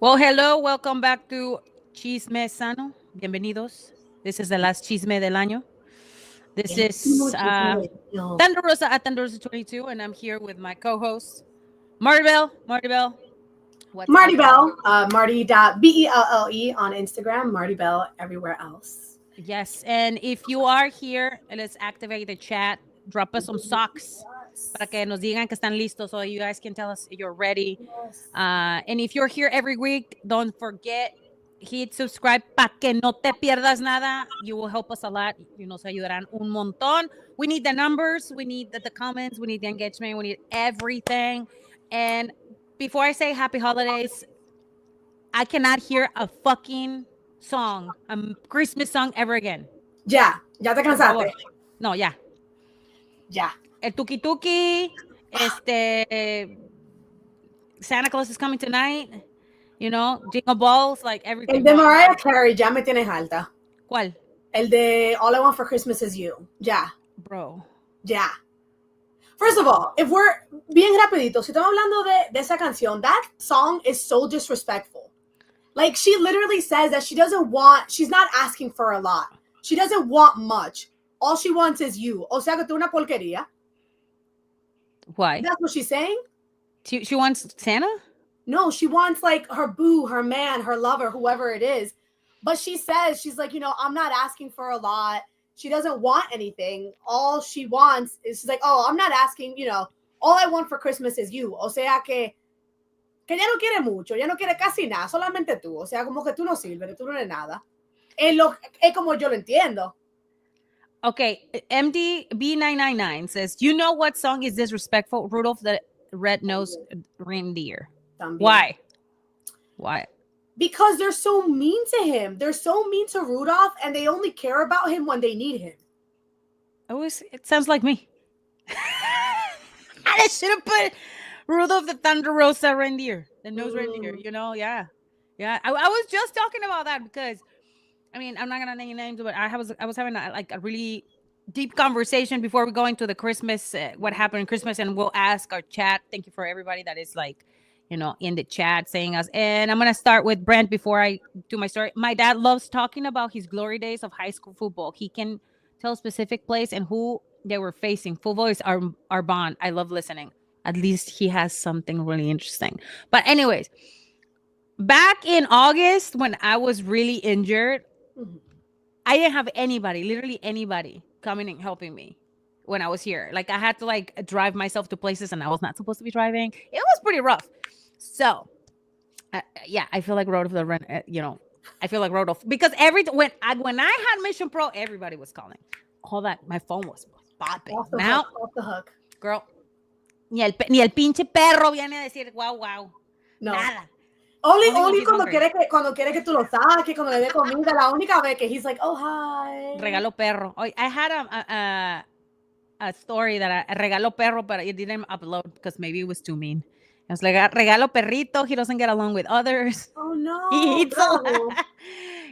Well, hello, welcome back to Chisme Sano. Bienvenidos. This is the last chisme del año. This El último is chisme del año. Thunder Rosa at Thunder Rosa 22, and I'm here with my co-host, Marti Belle. Marti Belle, what's Marty happening? Belle, Marty.Belle on Instagram, Marty Belle everywhere else. Yes, and if you are here, let's activate the chat. Drop us some socks para Yes. que nos digan que están listos so you guys can tell us you're ready. Yes. And if you're here every week, don't forget, hit subscribe para que no te pierdas nada. You will help us a lot. You nos ayudarán un montón. We need the numbers. We need the comments. We need the engagement. We need everything. And before I say happy holidays, I cannot hear a fucking song, a Christmas song ever again. Ya te Por cansaste. favor. No, ya. Ya. El tuki tuki, Santa Claus is coming tonight. You know, jingle balls, like El everything. de No, Mariah no. Carey ya me tienes alta. ¿Cuál? El de All I Want for Christmas is You. Ya. Bro. Ya. First of all, if we're bien rapidito, si estamos hablando de esa canción, that song is so disrespectful. Like, she literally says that she's not asking for a lot. She doesn't want much. All she wants is you. O sea que tú una porquería. Why? That's what she's saying? She wants Santa? No, she wants like her boo, her man, her lover, whoever it is. But she says, she's like, I'm not asking for a lot. She doesn't want anything. All she wants is, she's like, oh, I'm not asking, all I want for Christmas is you. O sea que ya no quiere mucho, ya no quiere casi nada, solamente tú. O sea, como que tú no sirves, que tú no eres nada. Es como yo lo entiendo. Okay, MDB999 says, you know what song is disrespectful? Rudolph the Red-Nosed Reindeer. También. Why? Because they're so mean to him. They're so mean to Rudolph, and they only care about him when they need him. It sounds like me. I should have put Rudolph the Thunder Rosa Reindeer, the nose reindeer, yeah. Yeah, I was just talking about that because, I mean, I'm not going to name names, but I was having a really deep conversation before we go into the Christmas, what happened in Christmas, and we'll ask our chat. Thank you for everybody that is in the chat saying us. And I'm going to start with Brent before I do my story. My dad loves talking about his glory days of high school football. He can tell specific place and who they were facing. Football is our bond. I love listening. At least he has something really interesting. But anyways, back in August when I was really injured, I didn't have anybody, literally anybody coming and helping me when I was here. Like, I had to drive myself to places and I was not supposed to be driving. It was pretty rough. So, yeah, I feel like Rodolph the run. I feel like Rodolph because when I had Mission Pro, everybody was calling. All that my phone was popping. Off the hook. Girl, ni el pinche perro viene a decir wow. No. Nada. Only cuando quiere que tú lo saques, cuando le dé comida, la única vez que he's like, oh, hi. Regalo perro. I had a story that I regalo perro, but it didn't upload because maybe it was too mean. I was like, regalo perrito. He doesn't get along with others. Oh, no. He eats a lot.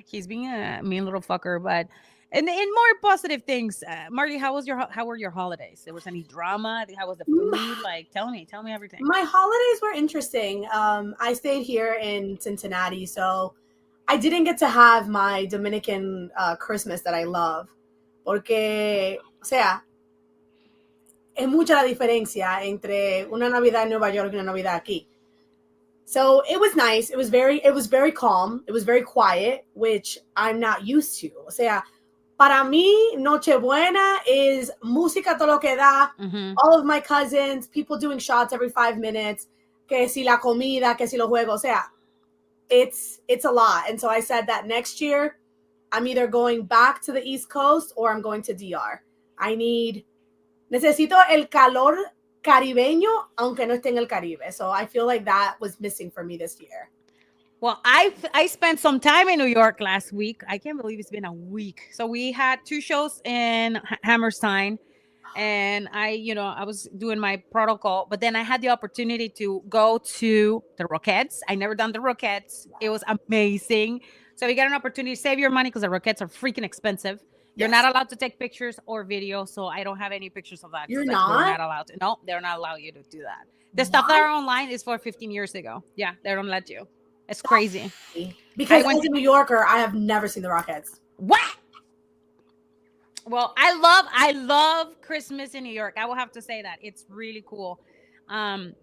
He's being a mean little fucker, but in more positive things, Marty, how were your holidays? There was any drama? How was the food? Like, tell me everything. My holidays were interesting. I stayed here in Cincinnati, so I didn't get to have my Dominican Christmas that I love. Porque, o sea, es mucha la diferencia entre una Navidad en Nueva York y una Navidad aquí. So it was nice. It was very calm. It was very quiet, which I'm not used to. O sea, para mí, Nochebuena is música todo lo que da. Mm-hmm. All of my cousins, people doing shots every 5 minutes. Que si la comida, que si los juegos. O sea, it's a lot. And so I said that next year, I'm either going back to the East Coast or I'm going to DR. Necesito el calor caribeño, aunque no esté en el Caribe. So I feel like that was missing for me this year. Well, I spent some time in New York last week. I can't believe it's been a week. So we had 2 shows in Hammerstein, and I was doing my protocol, but then I had the opportunity to go to the Rockettes. I never done the Rockettes. It was amazing. So you get an opportunity to save your money because the Rockettes are freaking expensive. You're not allowed to take pictures or video, so I don't have any pictures of that. You're not? We're not allowed to. No, they're not allowed you to do that. The stuff that are online is for 15 years ago. Yeah, they don't let you. It's crazy. I Because went. as a New Yorker, I have never seen the Rockettes. What? Well, I love Christmas in New York. I will have to say that it's really cool. Um,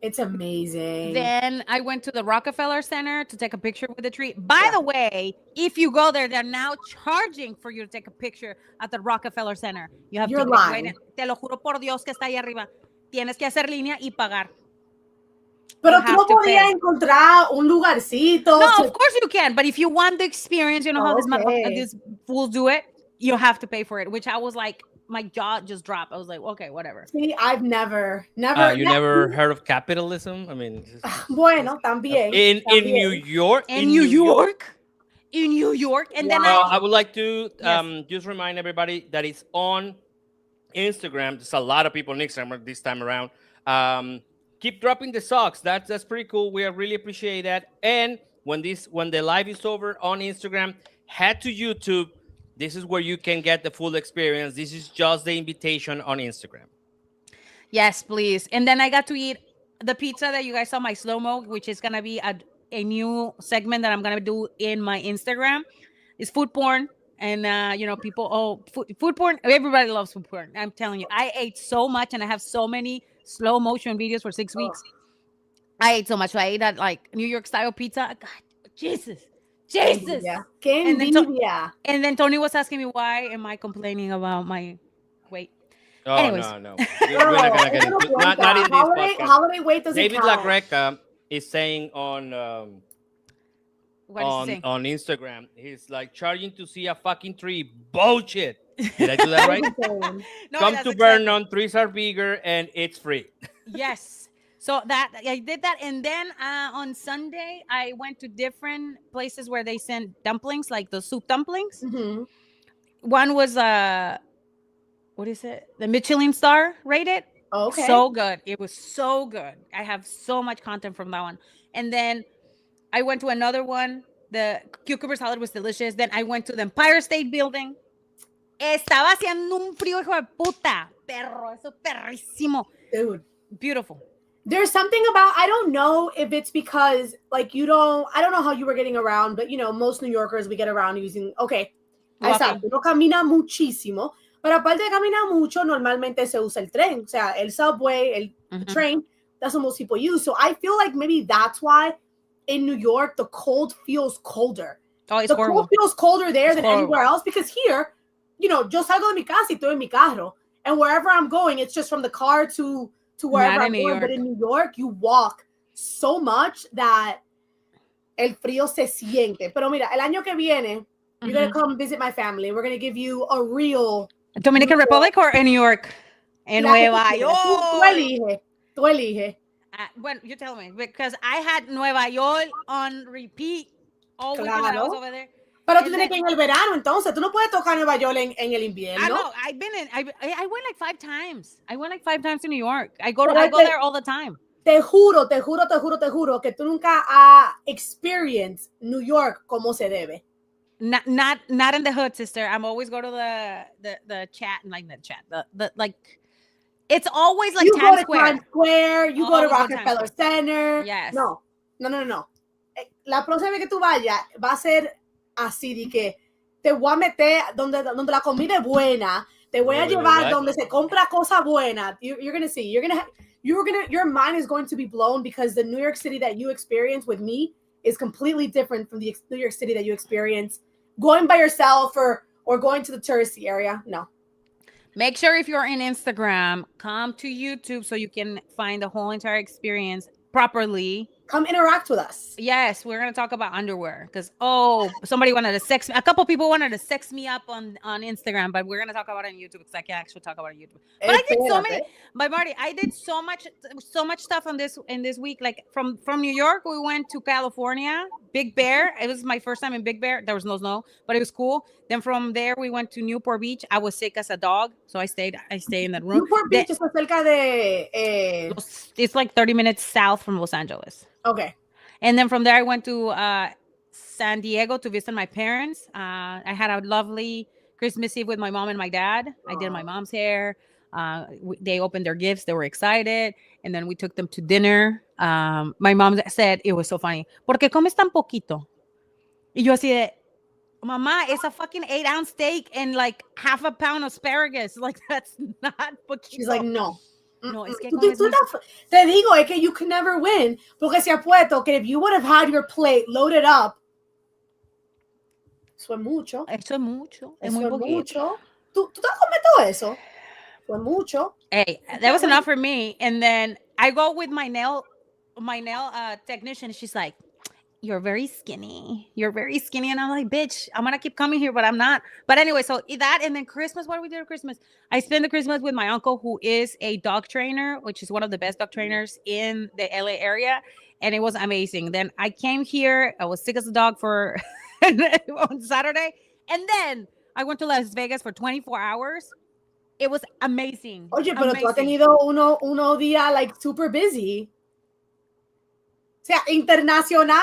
It's amazing. then I went to the Rockefeller Center to take a picture with the tree. By Yeah. the way, if you go there, they're now charging for you to take a picture at the Rockefeller Center. You have You're to wait. lying. Te lo juro por Dios que está ahí arriba. Tienes que hacer línea y pagar. You Pero tú have no to podías pay. encontrar un lugarcito. No, of course you can. But if you want the experience, you know how Okay. these fools do it. You have to pay for it. Which I was like, my jaw just dropped. I was like, okay, whatever. See, I've never. You never heard of capitalism? I mean, Bueno, también. in New También. York, In New York, in New York, and then Wow. I would like to Yes. just remind everybody that it's on Instagram. There's a lot of people on Instagram this time around. Keep dropping the socks. That's pretty cool. We really appreciate that. And when the live is over on Instagram, head to YouTube. This is where you can get the full experience. This is just the invitation on Instagram. yes, please. And then I got to eat the pizza that you guys saw my slow mo, which is gonna be a new segment that I'm gonna do in my Instagram. It's food porn. And people, food porn. Everybody loves food porn. I'm telling you, I ate so much, and I have so many slow motion videos for 6 weeks. I ate so much. So I ate that like New York style pizza. God, Jesus, Qué Jesus. envidia. Qué And then, envidia. and then Tony was asking me, why am I complaining about my weight? Oh, Anyways. no. We're not gonna get into not in this podcast. Holiday weight doesn't David count. Lagreca is saying What is he saying? on Instagram, he's like charging to see a fucking tree. Bullshit. Did I do that right? No, Come that's to exactly- Vernon, trees are bigger and it's free. Yes. So that I did that, and then on Sunday I went to different places where they sent dumplings, like the soup dumplings. Mhm. One was what is it? The Michelin star rated. Okay. So good. It was so good. I have so much content from that one. And then I went to another one. The cucumber salad was delicious. Then I went to the Empire State Building. Estaba haciendo un frío, hijo de puta. Perro, eso perrísimo. Dude. Beautiful. There's something about, I don't know if it's because like I don't know how you were getting around, but most New Yorkers, we get around using, okay, exacto, uno camina muchísimo, pero aparte de caminar mucho, normalmente se usa el tren, o sea, el subway, the train, that's what most people use. So I feel like maybe that's why in New York, the cold feels colder. Oh, it's the horrible. cold feels colder there It's than horrible. anywhere else, because here, yo salgo de mi casa y estoy en mi carro, and wherever I'm going, it's just from the car to wherever I'm going. But in New York, you walk so much that el frío se siente. Pero mira, el año que viene, you're going to come visit my family. We're going to give you a real... Dominican Republic or in New York? En Nueva York. Tú elige. Well, you tell me, because I had Nueva York on repeat all weekend that I was over there. Pero tú tienes que ir en el verano, entonces. Tú no puedes tocar Nueva York en el invierno. I know. I went like 5 times. I went like 5 times to New York. I go there all the time. Te juro que tú nunca has experienced New York como se debe. Not in the hood, sister. I'm always go to the chat and like the chat. The like it's always like Times Square. Times Square, you go to Rockefeller Center. Yes. No. La próxima vez que tú vayas va a ser así de que te voy a meter donde la comida es buena, te voy a llevar donde se compra cosa buena. You're gonna see. Your mind is going to be blown, because the New York City that you experience with me is completely different from the New York City that you experience going by yourself or going to the touristy area. No. Make sure if you're in Instagram, come to YouTube so you can find the whole entire experience properly. Come interact with us. Yes, we're gonna talk about underwear because somebody wanted to sex me. A couple people wanted to sex me up on Instagram, but we're gonna talk about it on YouTube because I can actually talk about it on YouTube. But I did so many. But Marty, I did so much stuff in this week. Like from New York, we went to California, Big Bear. It was my first time in Big Bear. There was no snow, but it was cool. Then from there, we went to Newport Beach. I was sick as a dog, so I stayed in that room. Newport Beach is cerca de. It's like 30 minutes south from Los Angeles. Okay. And then from there, I went to San Diego to visit my parents. I had a lovely Christmas Eve with my mom and my dad. I did my mom's hair. They opened their gifts. They were excited. And then we took them to dinner. My mom said, it was so funny. ¿Por qué comes tan poquito? Y yo así de, Mama, it's a fucking 8-ounce steak and like half a pound asparagus. Like, that's not poquito. She's like, no. No, es que te digo, es que you can never win. Porque se apuesto que if you would have had your plate loaded up, eso es mucho. Eso es mucho. Es Eso muy es poquito. mucho. ¿Tú te comes todo eso? Fue mucho. Hey, that was enough for me. And then I go with my nail technician. She's like, you're very skinny. You're very skinny. And I'm like, bitch, I'm going to keep coming here, but I'm not. But anyway, so that, and then Christmas, what do we do at Christmas? I spend the Christmas with my uncle, who is a dog trainer, which is one of the best dog trainers in the LA area. And it was amazing. Then I came here. I was sick as a dog for on Saturday. And then I went to Las Vegas for 24 hours. It was amazing. Oye, pero tú has tenido uno día like super busy. O sea, internacional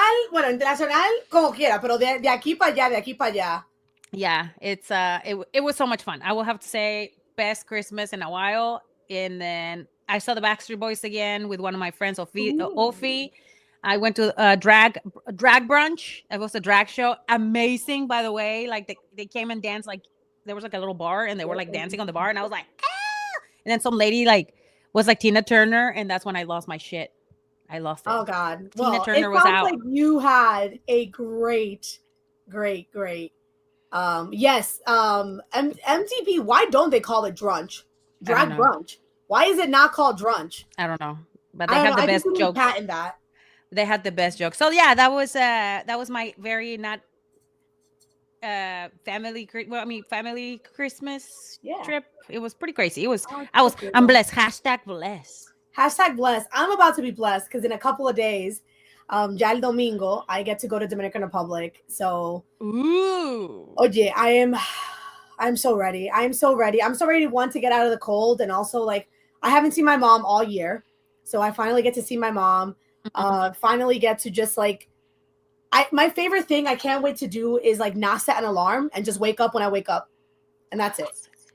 como quiera, pero de aquí para allá, de aquí para allá. Yeah, it was so much fun. I will have to say, best Christmas in a while. And then I saw the Backstreet Boys again with one of my friends, Ofi. I went to a drag brunch. It was a drag show. Amazing, by the way. Like they came and danced. Like there was like a little bar, and they were like dancing on the bar, and I was like, ah! And then some lady like was like Tina Turner, and that's when I lost my shit. I lost it. Oh God! Tina Turner was out. Like you had a great. Yes. MTV. Why don't they call it drunch? Drag brunch. Why is it not called drunch? I don't know, but they have the best jokes. Patent that. They had the best jokes. So yeah, that was my very not family Christmas trip. It was pretty crazy. I'm blessed. #blessed. #blessed. I'm about to be blessed because in a couple of days, ya el domingo, I get to go to Dominican Republic. So, oye, I'm so ready. I'm so ready. I'm so ready to get out of the cold, and also like I haven't seen my mom all year, so I finally get to see my mom. Finally get to just like my favorite thing I can't wait to do is like not set an alarm and just wake up when I wake up, and that's it.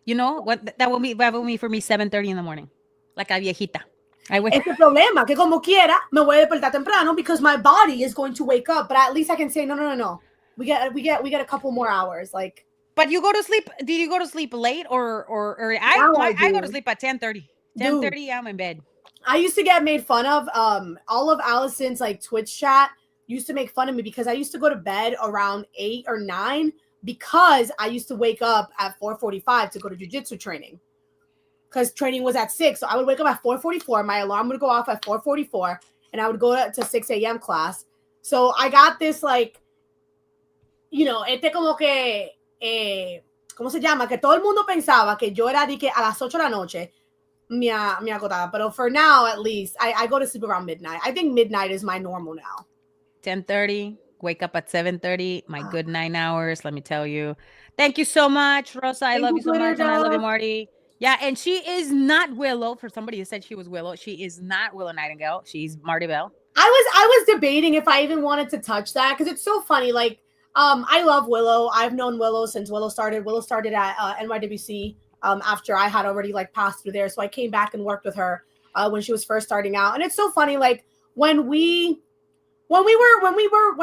You know what that will be for me 7:30 in the morning, like a viejita. It's a problema que como quiera me voy a despertar temprano because my body is going to wake up, but at least I can say no. We get a couple more hours, like. But you go to sleep. Did you go to sleep late or I go to sleep at 10:30. 10:30 I'm in bed. I used to get made fun of. All of Allison's like Twitch chat used to make fun of me because I used to go to bed around 8 or 9 because I used to wake up at 4:45 to go to jiu-jitsu training. Because training was at 6. So I would wake up at 4:44. My alarm would go off at 4:44 and I would go to 6 a.m. class. So I got this like, como que, ¿cómo se llama? Que todo el mundo pensaba que yo era de que a las 8 de la noche. Me agotada. But for now, at least, I go to sleep around midnight. I think midnight is my normal now. 10:30, wake up at 7:30. My good 9 hours, let me tell you. Thank you so much, Rosa. I love you so much, and I love you, Marty. Yeah, and she is not Willow. For somebody who said she was Willow, she is not Willow Nightingale. She's Marti Belle. I was debating if I even wanted to touch that because it's so funny. Like, I love Willow. I've known Willow since Willow started. Willow started at NYWC. After I had already like passed through there. So I came back and worked with her when she was first starting out. And it's so funny, like when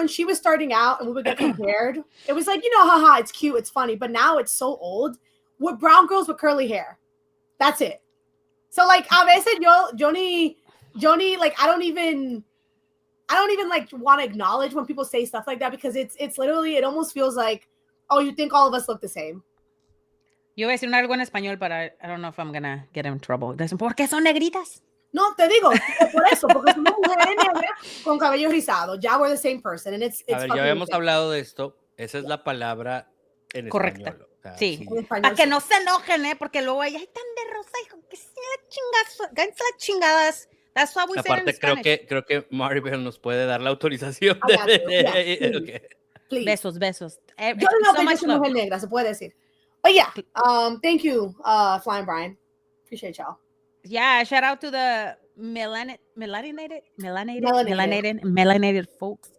she was starting out and we would get compared, it was like, haha, it's cute, it's funny. But now it's so old. We're brown girls with curly hair. That's it. So like a veces Joni, like I don't even like want to acknowledge when people say stuff like that because it's literally, it almost feels like, oh, you think all of us look the same. Yo voy a decir algo en español, but I don't know if I'm gonna get in trouble. ¿Por qué son negritas? No, te digo, por eso, porque somos mujeres negras con cabello rizado. Ya we're the same person, and it's a ver, ya habíamos hablado de esto. Esa es la palabra en correcta. Español. O sea, sí. Para que no se enojen, porque luego ella, ay, tan de rosa, hijo, que se la chingadas. That's what we say in Spanish. Creo que Marti Belle nos puede dar la autorización. Please. Besos. Yo no sé que soy mujer negra, se puede decir. Oh yeah, thank you, Flying Brian. Appreciate y'all. Yeah, shout out to the melanated folks.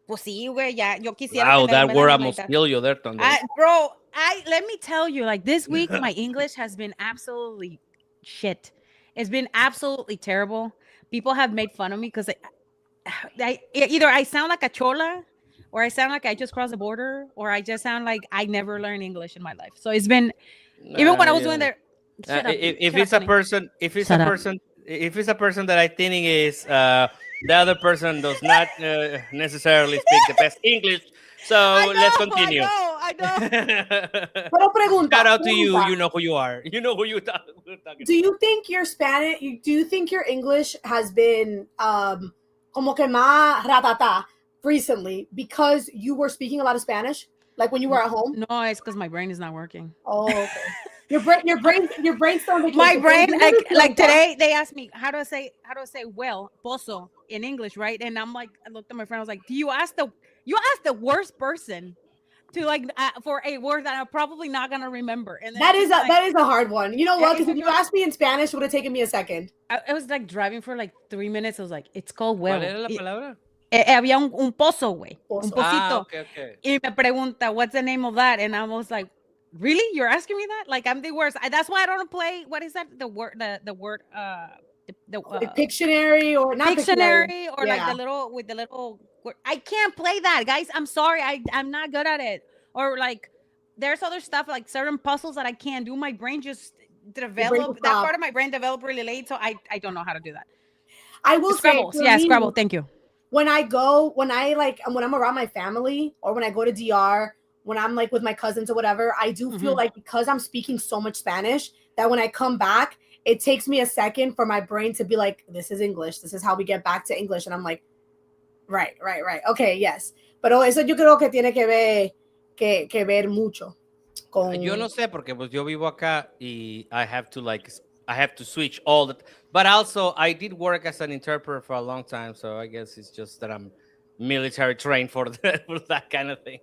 Pues sí, güey, ya, yo quisiera. Wow, that word almost killed you there, Thunder. Bro, let me tell you, like this week, my English has been absolutely shit. It's been absolutely terrible. People have made fun of me because either I sound like a chola, or I sound like I just crossed the border, or I just sound like I never learned English in my life. So it's been, even when I was Yeah. doing there. If Shut up, it's a Tony. person, Shut up. if it's a person that I think is the other person does not necessarily speak the best English. I So let's know, I continue. know, I know. Pero Shout pregunta, out to you. pregunta. You know who you are. You know who you're talking Do about. you think your Spanish? Do you think your English has been como que más ratata recently because you were speaking a lot of Spanish, like when you were at home? No, it's because my brain is not working. Oh, okay. Your brain's still on My vacation. brain, like today, they asked me how do I say well pozo in English, right? And I'm like, I looked at my friend, I was like, do you ask the worst person to like for a word that I'm probably not gonna remember, and then she's like, that is a hard one. You know what? Because if you exactly. asked me in Spanish, it would have taken me a second. I was like driving for like 3 minutes. I was like, it's called ¿Cuál well. era la palabra? Había un pozo, güey, un Pozo. Ah, pocito. okay, okay. Y me pregunta, what's the name of that? And I was like, really? You're asking me that? Like, I'm the worst. That's why I don't play. What is that? The word, the Like Pictionary or not Pictionary. Pictionary, or like Yeah. the little with the little. I can't play that, guys. I'm sorry. I'm not good at it. Or like, there's other stuff like certain puzzles that I can't do. My brain just Your brain will developed. That stop. part of my brain developed really late, so I don't know how to do that. I will say Scrabble, for yeah, me, Scrabble. Thank you. when I'm around my family or when I go to DR, when I'm like with my cousins or whatever, I do feel like because I'm speaking so much Spanish that when I come back, it takes me a second for my brain to be like, this is English. This is how we get back to English. And I'm like, right. Okay, yes. Pero eso yo creo que tiene que ver mucho con... Yo no sé porque pues yo vivo acá y I have to switch all the. But also I did work as an interpreter for a long time, so I guess it's just that I'm military trained for for that kind of thing.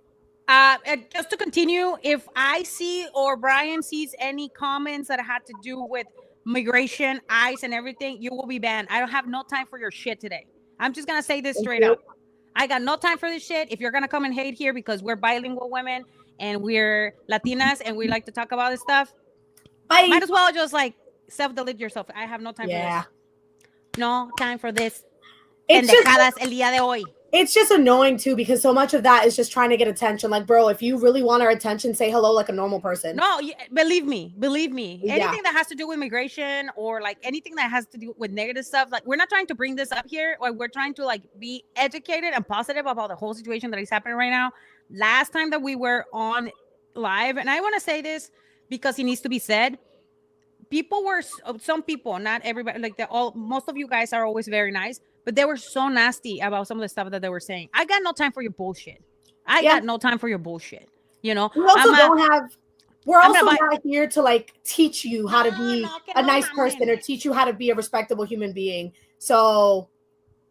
Just to continue, if I see or Brian sees any comments that had to do with migration, ICE, and everything, you will be banned. I don't have no time for your shit today. I'm just gonna say this straight up. I got no time for this shit. If you're gonna come and hate here because we're bilingual women and we're Latinas and we like to talk about this stuff, Bye. might as well just like self-delete yourself. I have no time for Yeah. this. No time for this. It's Pendejadas el día de hoy. It's just annoying too because so much of that is just trying to get attention. Like, bro, if you really want our attention, say hello like a normal person. No, believe me. Yeah. Anything that has to do with immigration or like anything that has to do with negative stuff, like we're not trying to bring this up here. Or we're trying to like be educated and positive about the whole situation that is happening right now. Last time that we were on live, and I want to say this because it needs to be said. People were some people, not everybody, like most of you guys are always very nice, but they were so nasty about some of the stuff that they were saying. I got no time for your bullshit. I got no time for your bullshit. You know, we also we're also not here to like teach you how to be a nice person or teach you how to be a respectable human being. So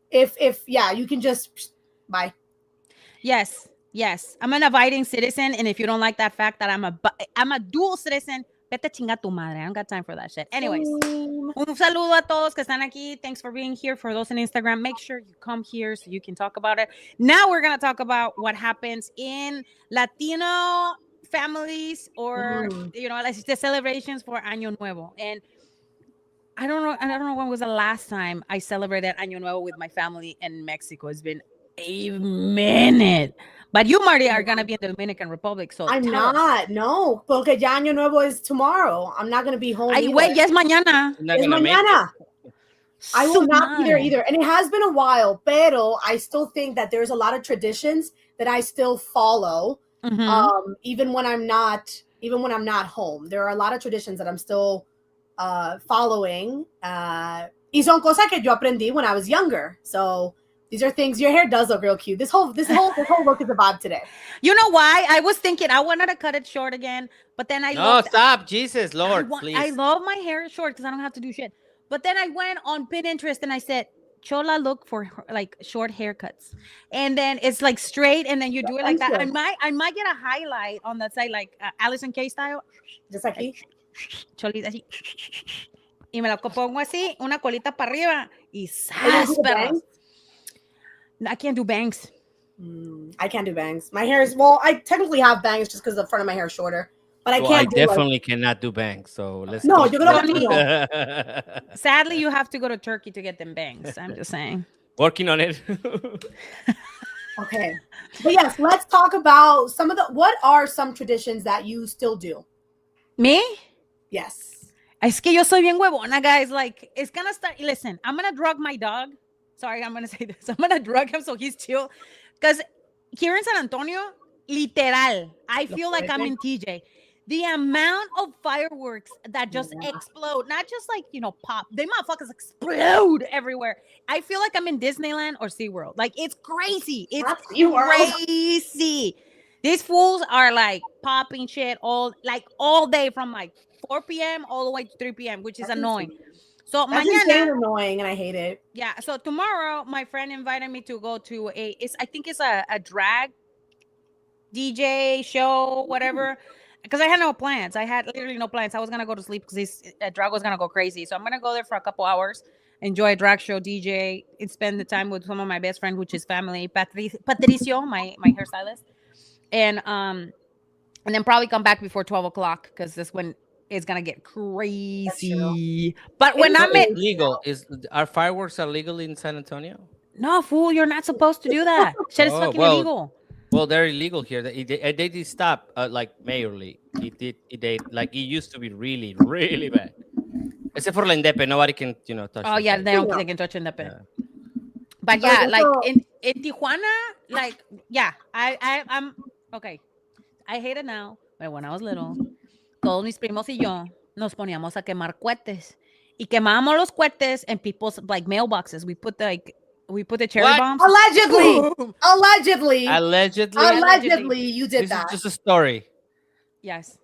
if yeah, you can just bye. Yes. I'm an abiding citizen, and if you don't like that fact that I'm a dual citizen, vete chinga tu madre. I don't got time for that shit. Anyways, un saludo a todos que están aquí. Thanks for being here. For those on Instagram, make sure you come here so you can talk about it. Now we're gonna talk about what happens in Latino families, or you know, like the celebrations for Año Nuevo. And I don't know when was the last time I celebrated Año Nuevo with my family in Mexico. It's been a minute. But you, Marty, are gonna be in the Dominican Republic, so I'm not. No, porque ya Año Nuevo is tomorrow. I'm not gonna be home. Wait, yes, mañana. Es mañana. I will not be there either. And it has been a while, pero I still think that there's a lot of traditions that I still follow. Even when I'm not home. There are a lot of traditions that I'm still following. Y son cosas que yo aprendí when I was younger. So these are things. Your hair does look real cute. This whole look is a vibe today. You know why? I was thinking I wanted to cut it short again, but then stop, Jesus Lord, please. I love my hair short because I don't have to do shit. But then I went on Pinterest and I said, Chola, look for like short haircuts, and then it's like straight, and then you do it like that. I might get a highlight on that side, like Alison K style. Just aquí. Cholita así. Y me la pongo así, una colita para arriba, y ¡zas, perros! I can't do bangs. I can't do bangs. My hair is, well, I technically have bangs just because the front of my hair is shorter. but I Well, I can't do like definitely cannot do bangs, so let's no. don't. Yo creo que tú Tony, no. sadly, you have to go to Turkey to get them bangs. I'm just saying. Working on it. Okay, but yes, let's talk about some of the. What are some traditions that you still do? Me? Yes. Es que yo soy bien huevona, guys. Like, it's gonna start. Listen, I'm gonna drug my dog. Sorry, I'm gonna say this. I'm gonna drug him so he's chill. Because here in San Antonio, literal, I Lo feel like I'm fuerte. in TJ. The amount of fireworks that just Yeah. explode, not just like, pop, they motherfuckers explode everywhere. I feel like I'm in Disneyland or SeaWorld. Like, it's crazy. It's That's SeaWorld. crazy. These fools are like popping shit all day from like 4 p.m. all the way to 3 p.m., which is That's annoying. insane. So That's insane mañana, annoying, and I hate it. yeah. So tomorrow, my friend invited me to go to I think it's a drag DJ show, whatever. Because I had no plans. I had literally no plans. I was gonna go to sleep because this drag was gonna go crazy. So I'm gonna go there for a couple hours, enjoy a drag show, DJ, and spend the time with some of my best friends, which is family. Patricio, my hairstylist, and then probably come back before 12 o'clock because that's when it's gonna get That's true. crazy. But It when is So I'm it's in, crazy. legal. Is Are fireworks are legal in San Antonio? no fool, you're not supposed to do that. Shit is Oh fucking well, illegal. well they're illegal here. They did stop like mayorally. It used to be really really bad. Except for La Indepe, nobody can touch Oh them. yeah, So they can touch in the pit. yeah. But But yeah, like also, in Tijuana, like yeah, I'm okay. I hate it now, but when I was little, todos mis primos y yo nos poníamos a quemar cohetes y quemábamos los cohetes in people's like mailboxes. We put the cherry What? bombs. allegedly, Boom! allegedly, Allegedly, Allegedly, allegedly, you did this is that. just a story. yes.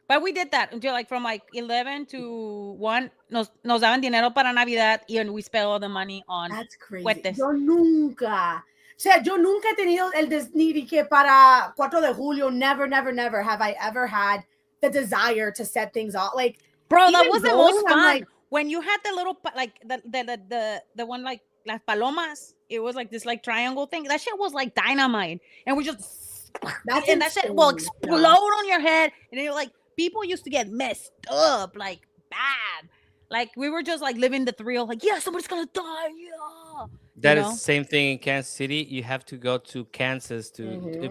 But we did that until like from like 11 to 1. Nos daban dinero para Navidad and we spent all the money on That's crazy. cohetes. Yo nunca. O sea, yo nunca he tenido el ni que para 4 de julio. Never, never, never have I ever had the desire to set things off. Like, Bro, that even was the going, most I'm fun. like, When you had the little like the one like las palomas, it was like this like triangle thing. That shit was like dynamite, and we just that's and that shit will insane. explode Yeah. on your head, and you're like people used to get messed up like bad. Like we were just like living the thrill, like yeah, somebody's gonna die, yeah. That You is know? the same thing in Kansas City. You have to go to Kansas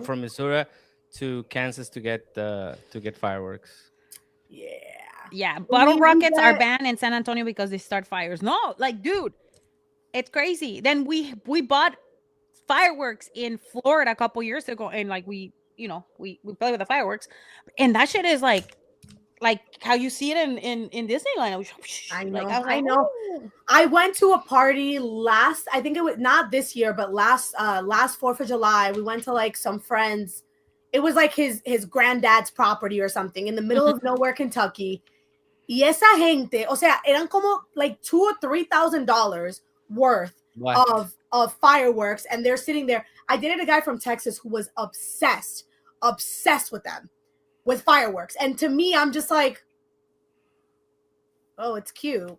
from Missouri to Kansas to get fireworks. Yeah. Yeah, bottle We rockets are get- banned in San Antonio because they start fires. No, like dude, it's crazy. Then we bought fireworks in Florida a couple years ago, and like we play with the fireworks, and that shit is like how you see it in Disneyland. I know. Like, I was I like, know. "Ooh." I went to a party last. I think it was not this year, but last 4th of July. We went to like some friends. It was like his granddad's property or something in the middle of nowhere, Kentucky. Y esa gente, o sea, eran como like $2,000 or $3,000 worth What? of fireworks, and they're sitting there. I dated a guy from Texas who was obsessed with them, with fireworks, and to me, I'm just like, oh, it's cute.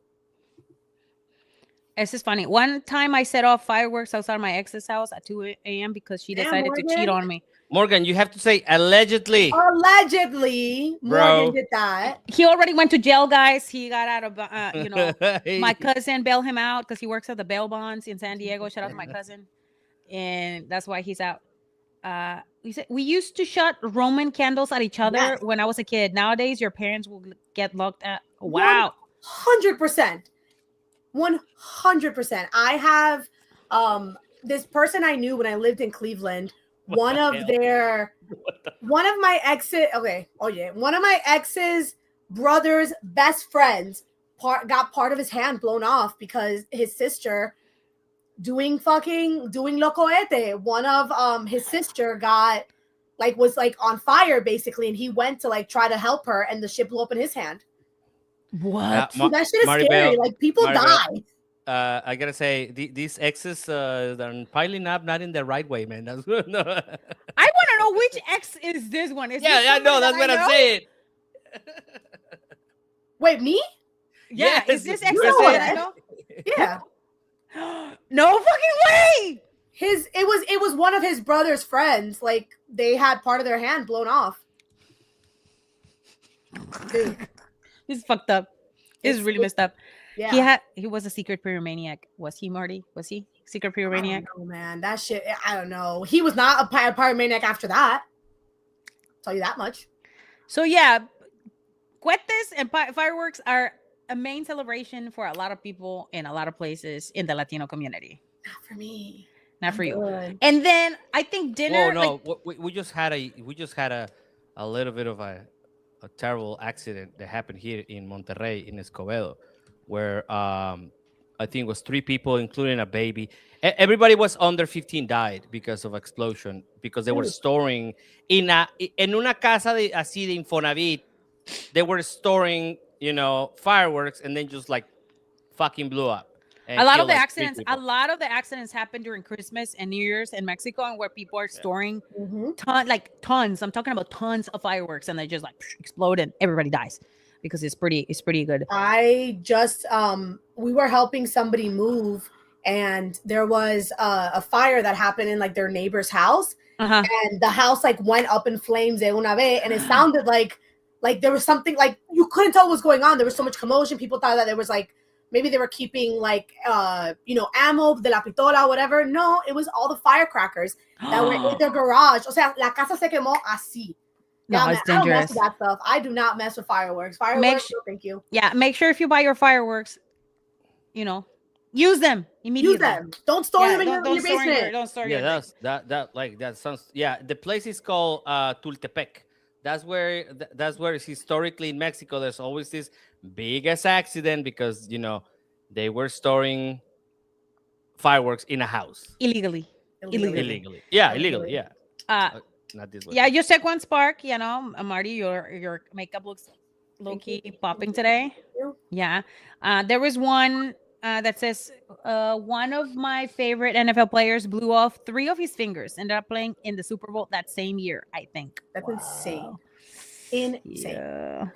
This is funny. One time I set off fireworks outside my ex's house at 2 a.m. because she Damn, decided to cheat Morgan. on me. Morgan, you have to say allegedly. Allegedly, Bro. Morgan did that. He already went to jail, guys. He got out of, Hey. my cousin bailed him out because he works at the bail bonds in San Diego. Shout out to my cousin. And that's why he's out. We used to shut Roman candles at each other Yes. when I was a kid. Nowadays, your parents will get locked at. Wow. 100%. 100%. I have this person I knew when I lived in Cleveland. One of my exes, okay, oh yeah, one of my ex's brother's best friends got part of his hand blown off because his sister doing locoete. One of his sister was on fire basically, and he went to like try to help her, and the shit blew up in his hand. What? That shit is Maribel, scary. Like people Maribel. die. I gotta say, these exes they're piling up not in the right way, man. That's no. I want to know which ex is this one. Is Yeah, this I know. somebody That's that what I I'm know? saying. Wait, me? Yeah, Yes, is this you ex know somebody it. that I know? Yeah. No fucking way. It was one of his brother's friends. Like they had part of their hand blown off. Dude, He's fucked up. He's really it's messed up. yeah. He was a secret pyromaniac. Was he, Marty? Was he secret I don't pyromaniac? know, man. That shit. I don't know. He was not a pyromaniac after that. Tell you that much. So yeah, cohetes and fireworks are a main celebration for a lot of people in a lot of places in the Latino community. Not for me. Not I'm for you. good. And then I think Whoa, dinner, no, like we just had a little bit of a terrible accident that happened here in Monterrey in Escobedo, where I think it was three people, including a baby. Everybody was under 15 died because of explosion because they were Ooh. storing en una casa de así de Infonavit. They were storing, fireworks, and then just like fucking blew up a and lot of killed the like three accidents, a people. lot of the accidents happen during Christmas and New Year's in Mexico, and where people are Yeah. storing Mm-hmm. tons. I'm talking about tons of fireworks, and they just like explode and everybody dies because it's pretty good. I just we were helping somebody move, and there was a fire that happened in like their neighbor's house, Uh-huh. and the house like went up in flames de una vez, and it sounded like there was something like you couldn't tell what was going on. There was so much commotion. People thought that there was like maybe they were keeping like ammo de la pistola, whatever. No, it was all the firecrackers that were in their garage. O sea, la casa se quemó así. No, Yeah, man, it's I don't mess dangerous. with that stuff. I do not mess with fireworks. Make Fireworks, sure, no, thank you. yeah, make sure if you buy your fireworks, use them immediately. Use them. Don't store them in your Don't store basement. don't store Yeah, your that sounds. Yeah, the place is called Tultepec. That's where it's historically in Mexico. There's always this biggest accident because they were storing fireworks in a house illegally. illegally. Yeah, illegally. Illegally. Yeah, Uh, not this way. yeah, you said one spark. Marty, your makeup looks low Thank you. key popping today. you. Yeah. There was one that says one of my favorite NFL players blew off 3 of his fingers. Ended up playing in the Super Bowl that same year, I think. That's insane. Insane. Yeah.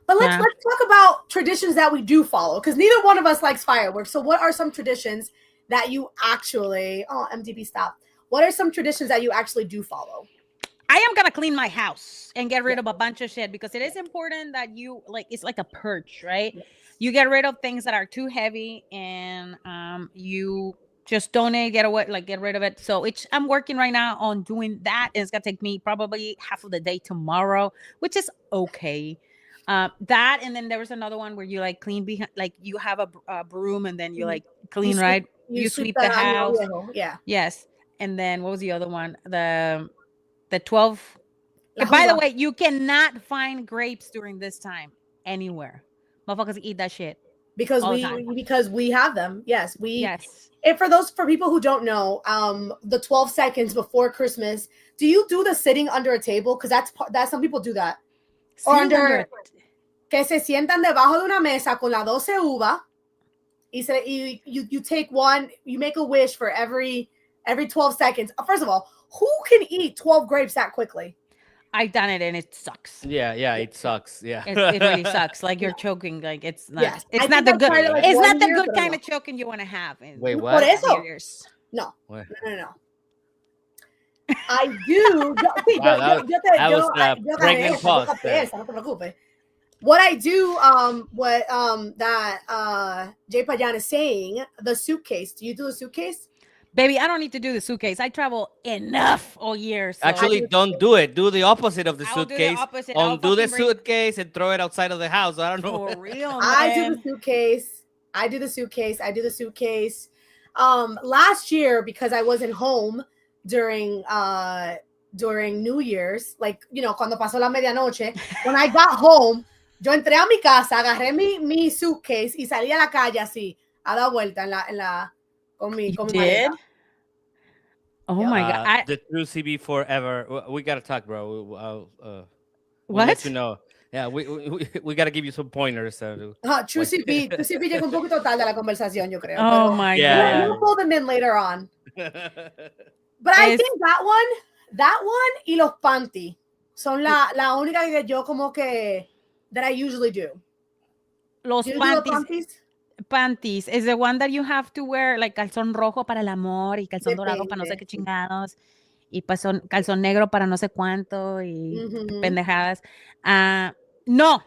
But let's Yeah. talk about traditions that we do follow, because neither one of us likes fireworks. So what are some traditions that you actually MDB stop? What are some traditions that you actually do follow? I am gonna clean my house and get rid of a bunch of shit because it is important that you it's like a purge, right? Yes. You get rid of things that are too heavy and you just donate, get rid of it. So I'm working right now on doing that, and it's gonna take me probably half of the day tomorrow, which is okay. That, and then there was another one where you like clean behind, like you have a broom and then you like clean, sweep- right? you You sweep sweep the that año house. viejo. Yeah. Yes. And then what was the other one? The 12. La By the uva. way, you cannot find grapes during this time anywhere. Motherfuckers eat that shit. because all the time. we have them. Yes, we. Yes. And for people who don't know, the 12 seconds before Christmas, do you do the sitting under a table? Because that's some people do that. Or Sitting under it. que se sientan debajo de una mesa con las 12 uvas. You take one, you make a wish for every 12 seconds. First of all, who can eat 12 grapes that quickly? I've done it and it sucks. Yeah, it sucks. Yeah, It really sucks. Like you're choking. Like it's not. Yes. I It's think not the I good. tried it, like, It's one not the year, good but I kind know. of choking you want to have. Wait, Por what? eso. New Year's. No. What? No. I do. Wow, that was a pregnant pause there. No te preocupes. What I do, that Jay Payan is saying, the suitcase. Do you do the suitcase? Baby, I don't need to do the suitcase. I travel enough all year. So Actually, don't do it. Do the opposite of the I'll do the suitcase. opposite. I'll Undo the fucking bring- suitcase and throw it outside of the house. I don't know. for real. I do man. the suitcase. I do the suitcase. Last year, because I wasn't home during New Year's, like, cuando pasó la medianoche, when I got home, yo entré a mi casa, agarré mi suitcase y salí a la calle así, a dar vuelta con mi You maleta. did? Oh my god! The true CB forever. We gotta talk, bro. We'll What? let you know. Yeah, we gotta give you some pointers. True CP llegó un poquito tarde a la conversación, yo creo. Oh pero my Yeah. god! we'll pull them in later on. But I think that one y los panty son la única que yo como que that I usually do. Los Do you do the panties. Panties is the one that you have to wear, like calzón rojo para el amor y calzón dorado para no sé qué chingados y pues calzón negro para no sé cuánto y Mhm. pendejadas. No,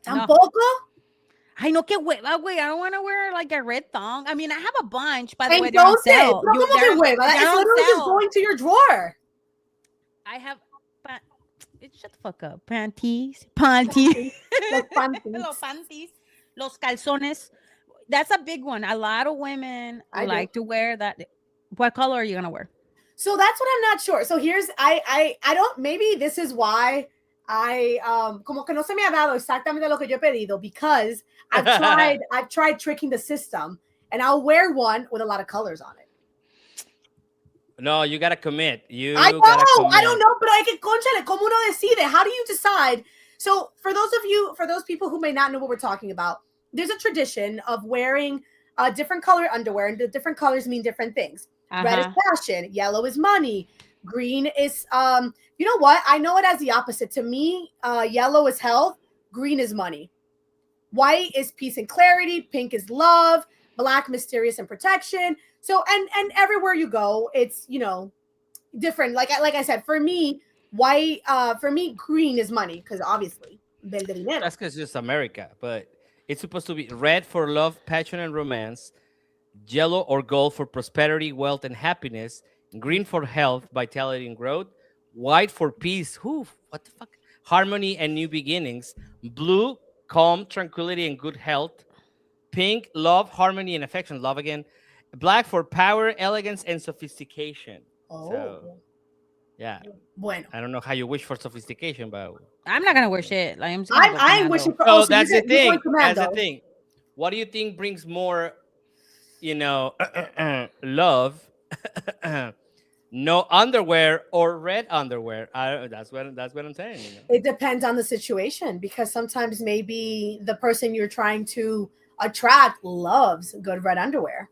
no. Tampoco. I no que hueva, güey. I don't want to wear like a red thong. I mean, I have a bunch, by the way. They're on Entonces, sale. pero como que hueva? They're It's on literally just sale. going to your drawer. I have. Shut the fuck up. Panties. Panties. Los panties. Los panties. Los calzones. That's a big one. A lot of women like to wear that. What color are you gonna wear? So that's what I'm not sure. So here's I don't, maybe this is why I como que no se me ha dado exactamente lo que yo he pedido, because I've tried tricking the system, and I'll wear one with a lot of colors on it. No, you gotta commit. I know, I don't know, but I can conchale, como uno decide? How do you decide? So for those people who may not know what we're talking about, there's a tradition of wearing different color underwear, and the different colors mean different things. Red is passion, yellow is money, green is you know what? I know it as the opposite. To me, yellow is health, green is money. White is peace and clarity, pink is love, black mysterious and protection. So and everywhere you go, it's, you know, different. Like I said, for me, white for me, green is money, because obviously that's because it's just America, but it's supposed to be red for love, passion, and romance, yellow or gold for prosperity, wealth, and happiness, green for health, vitality, and growth, white for peace, what the fuck, harmony and new beginnings, blue, calm, tranquility, and good health, pink, love, harmony, and affection, love again, black for power, elegance, and sophistication. So, yeah. Bueno. I don't know how you wish for sophistication, but I'm not gonna wear shit. Like, I'm wishing for. Oh, so that's the thing. That's the thing. What do you think brings more, you know, love? No underwear or red underwear. That's what I'm saying. You know? It depends on the situation, because sometimes maybe the person you're trying to attract loves good red underwear.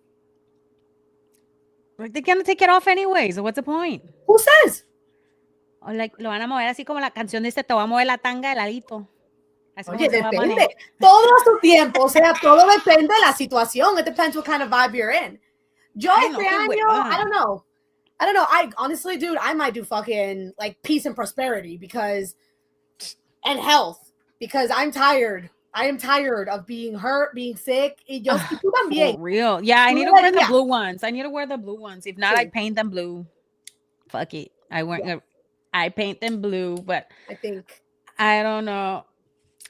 Like, they're gonna take it off anyway, so what's the point? Who says? Or like, lo van a mover así como la canción dice, te va a mover la tanga de ladito. Oye, depende. Todo a su tiempo. O sea, todo depende de la situación. It depends what kind of vibe you're in. Yo este año, I don't know. I honestly, dude, I might do fucking like peace and prosperity and health, because I'm tired. I am tired of being hurt, being sick. Y tú también. For real. Yeah, I need to wear the blue ones. If not, I paint them blue. Fuck it. I paint them blue, but I don't know.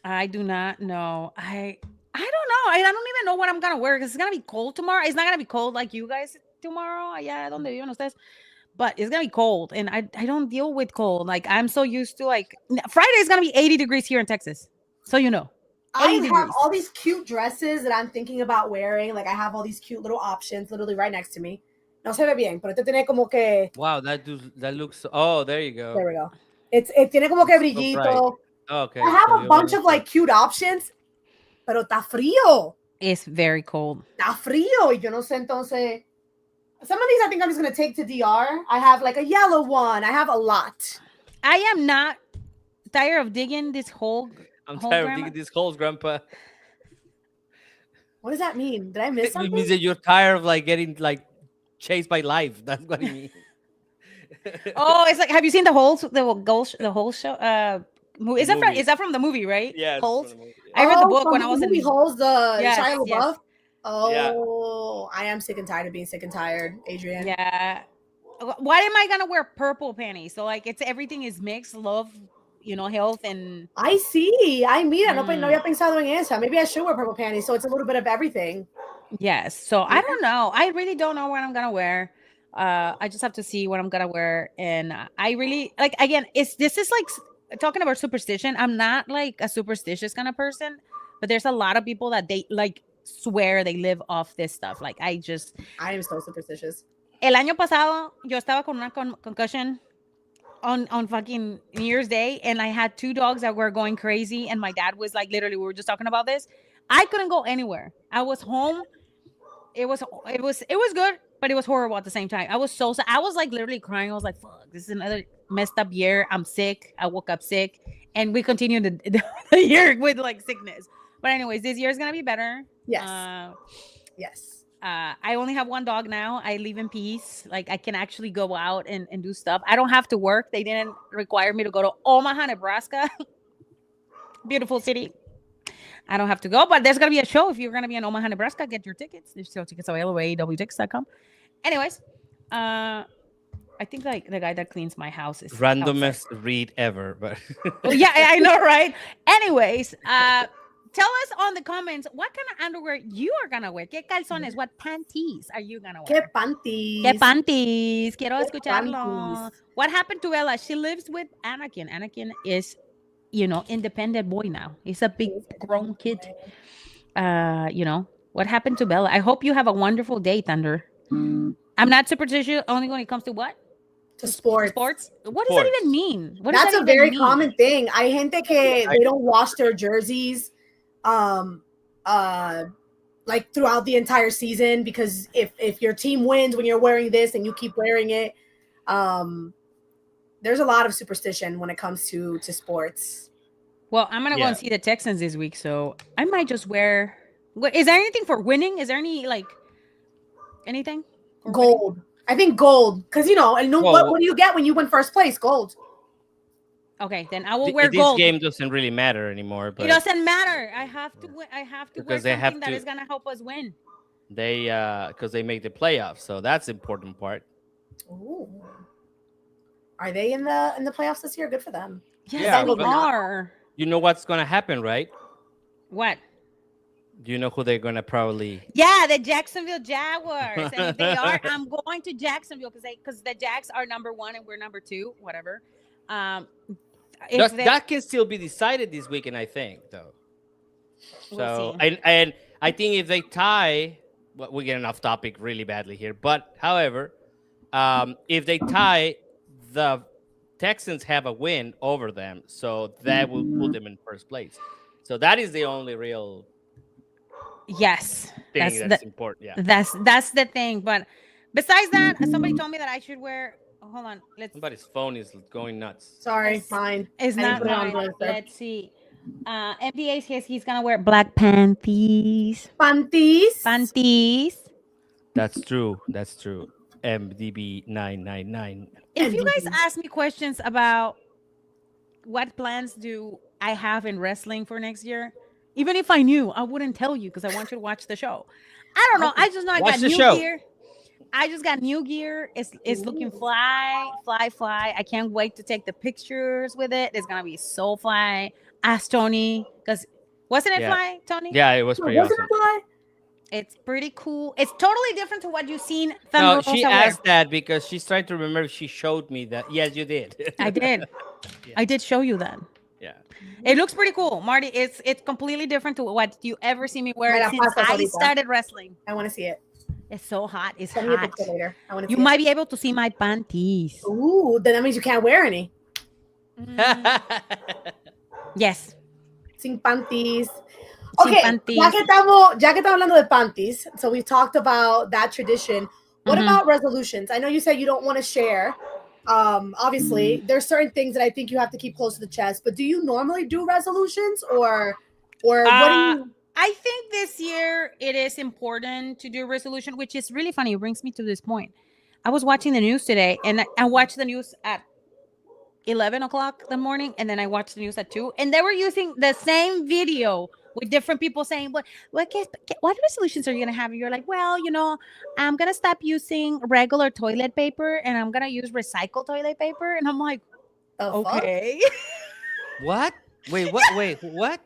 I do not know. I don't know. I don't even know what I'm gonna wear, because it's gonna be cold tomorrow. It's not gonna be cold like you guys tomorrow. Yeah, donde viven ustedes. But it's gonna be cold, and I don't deal with cold. Like, I'm so used to, like, Friday is gonna be 80 degrees here in Texas, so you know. I have all these cute dresses that I'm thinking about wearing. Like, I have all these cute little options literally right next to me. No se ve bien, pero tiene como que. Wow, that looks. Oh, there you go. There we go. It tiene como que brillito. Oh, okay. I have a bunch of like cute options, pero está frío. It's very cold. Está frío, y yo no sé, entonces. Some of these I think I'm just gonna take to DR. I have like a yellow one. I have a lot. I am not tired of digging this hole. I'm tired of digging these holes, Grandpa. What does that mean? Did I miss something? It means that you're tired of like getting like chased by life. That's what it means. Oh, it's like, have you seen the whole show? Is that from the movie, right? Yeah. Holes. I read the book when I was in Holes. The Shia LaBeouf. Yes. Oh, yeah. I am sick and tired of being sick and tired, Adrian. Yeah. Why am I gonna wear purple panties? So like, everything is mixed. Love, you know, health and. I see. Mira, no había pensado en esa. Maybe I should wear purple panties, so it's a little bit of everything. Yes. So I don't know. I really don't know what I'm gonna wear. I just have to see what I'm gonna wear, and I really like. Again, this is like talking about superstition. I'm not like a superstitious kind of person, but there's a lot of people that they like swear they live off this stuff. Like, I am so superstitious. El año pasado yo estaba con una concussion on fucking New Year's Day, and I had 2 dogs that were going crazy, and my dad was like, literally, we were just talking about this. I couldn't go anywhere. I was home. It was good, but it was horrible at the same time. I was so sad. I was like literally crying. I was like, fuck, this is another messed up year. I'm sick. I woke up sick, and we continued the year with like sickness. But anyways, this year is gonna be better. Yes. Yes. I only have 1 dog now. I live in peace. Like, I can actually go out and do stuff. I don't have to work. They didn't require me to go to Omaha, Nebraska. Beautiful city. I don't have to go, but there's gonna be a show if you're gonna be in Omaha, Nebraska. Get your tickets. There's still tickets available at awtix.com. Anyways, I think like the guy that cleans my house is outside. Randomest read ever, but Oh yeah, I know, right? Anyways, tell us on the comments what kind of underwear you are gonna wear. ¿Qué calzones? What panties are you gonna Que wear? panties. ¿Qué panties? Quiero ¿Qué escucharlo. panties? What happened to Ella? She lives with Anakin. Anakin is, independent boy now. He's a big grown kid. What happened to Bella? I hope you have a wonderful day, Thunder. I'm not superstitious only when it comes to what? To sports. Sports? What does that Sports. even mean? What That's does that a even very mean? common thing. Hay gente que they don't wash their jerseys like throughout the entire season because if your team wins when you're wearing this and you keep wearing it, there's a lot of superstition when it comes to sports. Well, I'm gonna go and see the Texans this week, so I might just wear. Is there anything for winning? Is there any anything? For gold. Winning? I think gold, because what do you get when you win first place? Gold. Okay, then I will wear gold. This game doesn't really matter anymore. But it doesn't matter. I have to win. I have to wear something that is gonna help us win. They because they make the playoffs, so that's the important part. Ooh. Are they in the playoffs this year? Good for them. Yes, they are. You know what's gonna happen, right? What? Do you know who they're gonna probably? Yeah, the Jacksonville Jaguars. And if they are, I'm going to Jacksonville because the Jags are number 1 and we're number 2. Whatever. That can still be decided this weekend, I think, though. So and I think if they tie, well, we're getting off topic really badly here. But however, if they tie, the Texans have a win over them, so that will put them in first place. So that is the only real. Yes, that's important. Yeah, that's the thing. But besides that, somebody told me that I should wear. Hold on, somebody's phone is going nuts. Sorry, fine. It's not mine. Let's see. MPA says he's gonna wear black panties. Panties. That's true. MDB 999. If you guys ask me questions about what plans do I have in wrestling for next year, even if I knew, I wouldn't tell you because I want you to watch the show. I don't know. I just know I got new gear. I just got new gear. It's looking fly. I can't wait to take the pictures with it. It's gonna be so fly. Ask Tony because wasn't it fly, Tony? Yeah, it was pretty awesome. It's pretty cool. It's totally different to what you've seen. No, she asked that because she's trying to remember if she showed me that. Yes, you did. I did. Yeah. I did show you that. Yeah. It looks pretty cool, Marty. It's completely different to what you ever see me wear since I started wrestling. I want to see it. It's so hot. It's hot. Later. I want to. You might be able to see my panties. Ooh, then that means you can't wear any. Yes. Sin panties. Okay, ya que estamos hablando de panties, so we talked about that tradition. What about resolutions? I know you said you don't want to share. Obviously, there's certain things that I think you have to keep close to the chest. But do you normally do resolutions, or what do you? I think this year it is important to do resolution, which is really funny. It brings me to this point. I was watching the news today, and I watched the news at 11 o'clock in the morning, and then I watched the news at 2, and they were using the same video with different people saying, what resolutions are you going to have? And you're like, well, I'm going to stop using regular toilet paper and I'm going to use recycled toilet paper. And I'm like, okay. What? Wait, what?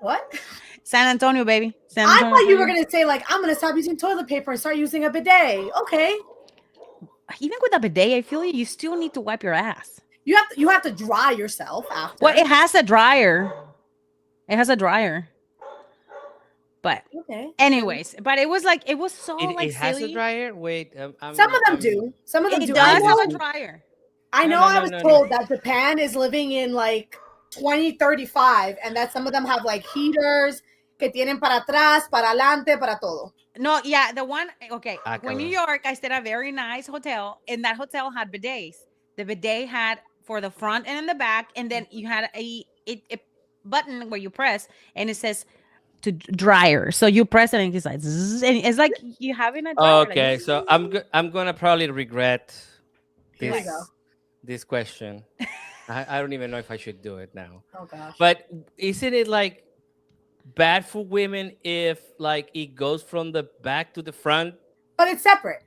What? San Antonio, baby. I thought you were going to say, I'm going to stop using toilet paper and start using a bidet. Okay. Even with a bidet, I feel you still need to wipe your ass. You have to dry yourself after. Well, it has a dryer. But anyways, but it was so it has silly. A dryer. Wait, some of them do. Some of them do. It does have a dryer. I know. I was told that Japan is living in 2035, and that some of them have heaters que tienen para atrás, para adelante, para todo. No, yeah, the one. Okay, when New York, I stayed at a very nice hotel, and that hotel had bidets. The bidet had for the front and in the back, and then you had a button where you press and it says to dryer, so you press it and it's like zzz, and it's like you having a dryer. Okay, so I'm gonna probably regret this question I don't even know if I should do it now. Oh gosh. But isn't it like bad for women if like it goes from the back to the front? But it's separate.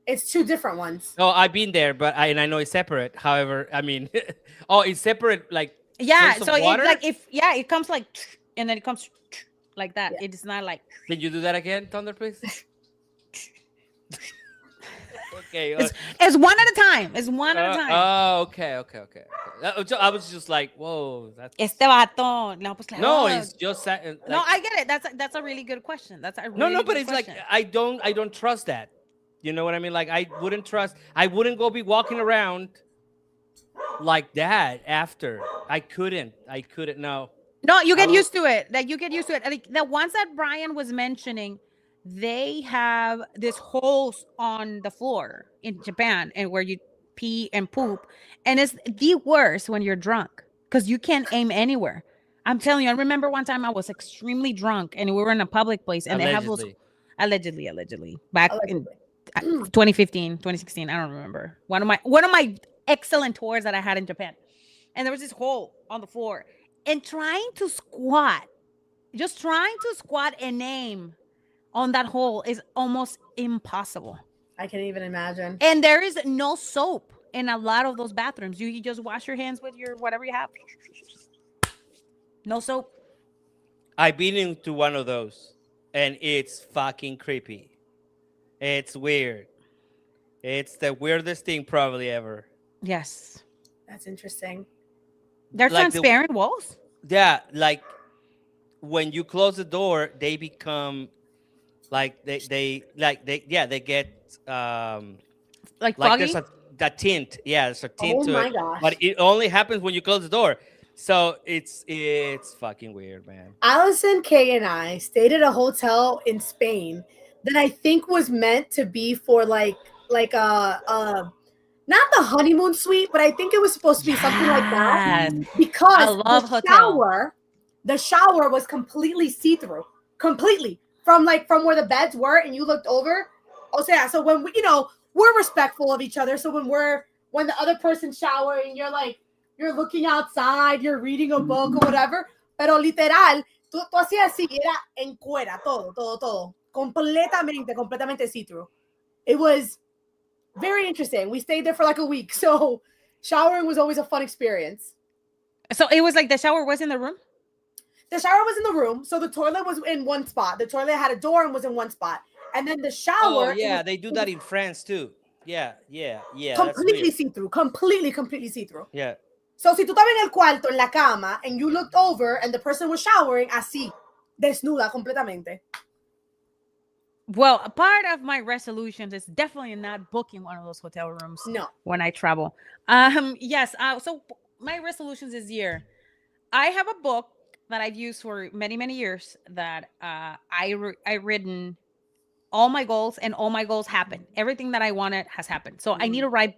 It's two different ones. Oh, I've been there, but I know it's separate. However, I mean, oh, it's separate like Yeah, source so of it's water. like if yeah, it comes like and then it comes like that. Yeah. It is not like Can you do that again, Thunder, please? Okay. it's one at a time. It's one at a time. Oh, okay. I was just like, whoa, that's Este vato. No, pues no, claro. it's just No, like I get it. That's a really good question. That's a no, really but good it's like question. I don't trust that. You know what I mean? Like I wouldn't trust. I wouldn't go be walking around like that after. I couldn't. No. No, you I get will- used to it. Like you get used to it. Like the ones that Brian was mentioning, they have this holes on the floor in Japan and where you pee and poop. And it's the worst when you're drunk because you can't aim anywhere. I'm telling you, I remember one time I was extremely drunk and we were in a public place and they have those allegedly back in Allegedly. 2015, 2016. I don't remember. One of my excellent tours that I had in Japan. And there was this hole on the floor. And just trying to squat and aim on that hole is almost impossible. I can't even imagine. And there is no soap in a lot of those bathrooms. You just wash your hands with your whatever you have. No soap. I've been into one of those, and it's fucking creepy. It's weird. It's the weirdest thing probably ever. Yes. That's interesting. They're Like the- transparent walls. Yeah, like when you close the door, they become like they get Like like foggy. there's that tint. Yeah, there's a tint Oh to my it. gosh. But it only happens when you close the door. So it's fucking weird, man. Allison Kay and I stayed at a hotel in Spain that I think was meant to be for like a not the honeymoon suite, but I think it was supposed to be something like that Yes. because I love the hotel. shower was completely see-through, completely from where the beds were, and you looked over. Oh, so yeah. So when we're respectful of each other. So when the other person's showering, you're looking outside, you're reading a book or whatever. Pero literal, tú hacías así, era en cuera, todo, completamente see-through. It was very interesting. We stayed there for like a week, so showering was always a fun experience. So it was like the shower was in the room. The shower was in the room, so the toilet was in one spot. The toilet had a door and was in one spot, and then the shower. Oh yeah, they do that in France too. Yeah. Completely see-through, completely see-through. Yeah. So si tú estabas en el cuarto, en la cama, and you looked over, and the person was showering, así, desnuda completamente. Well, a part of my resolutions is definitely not booking one of those hotel rooms No. when I travel. Yes. So my resolutions this year, I have a book that I've used for many years that I written all my goals, and all my goals happened. Everything that I wanted has happened. So I need to write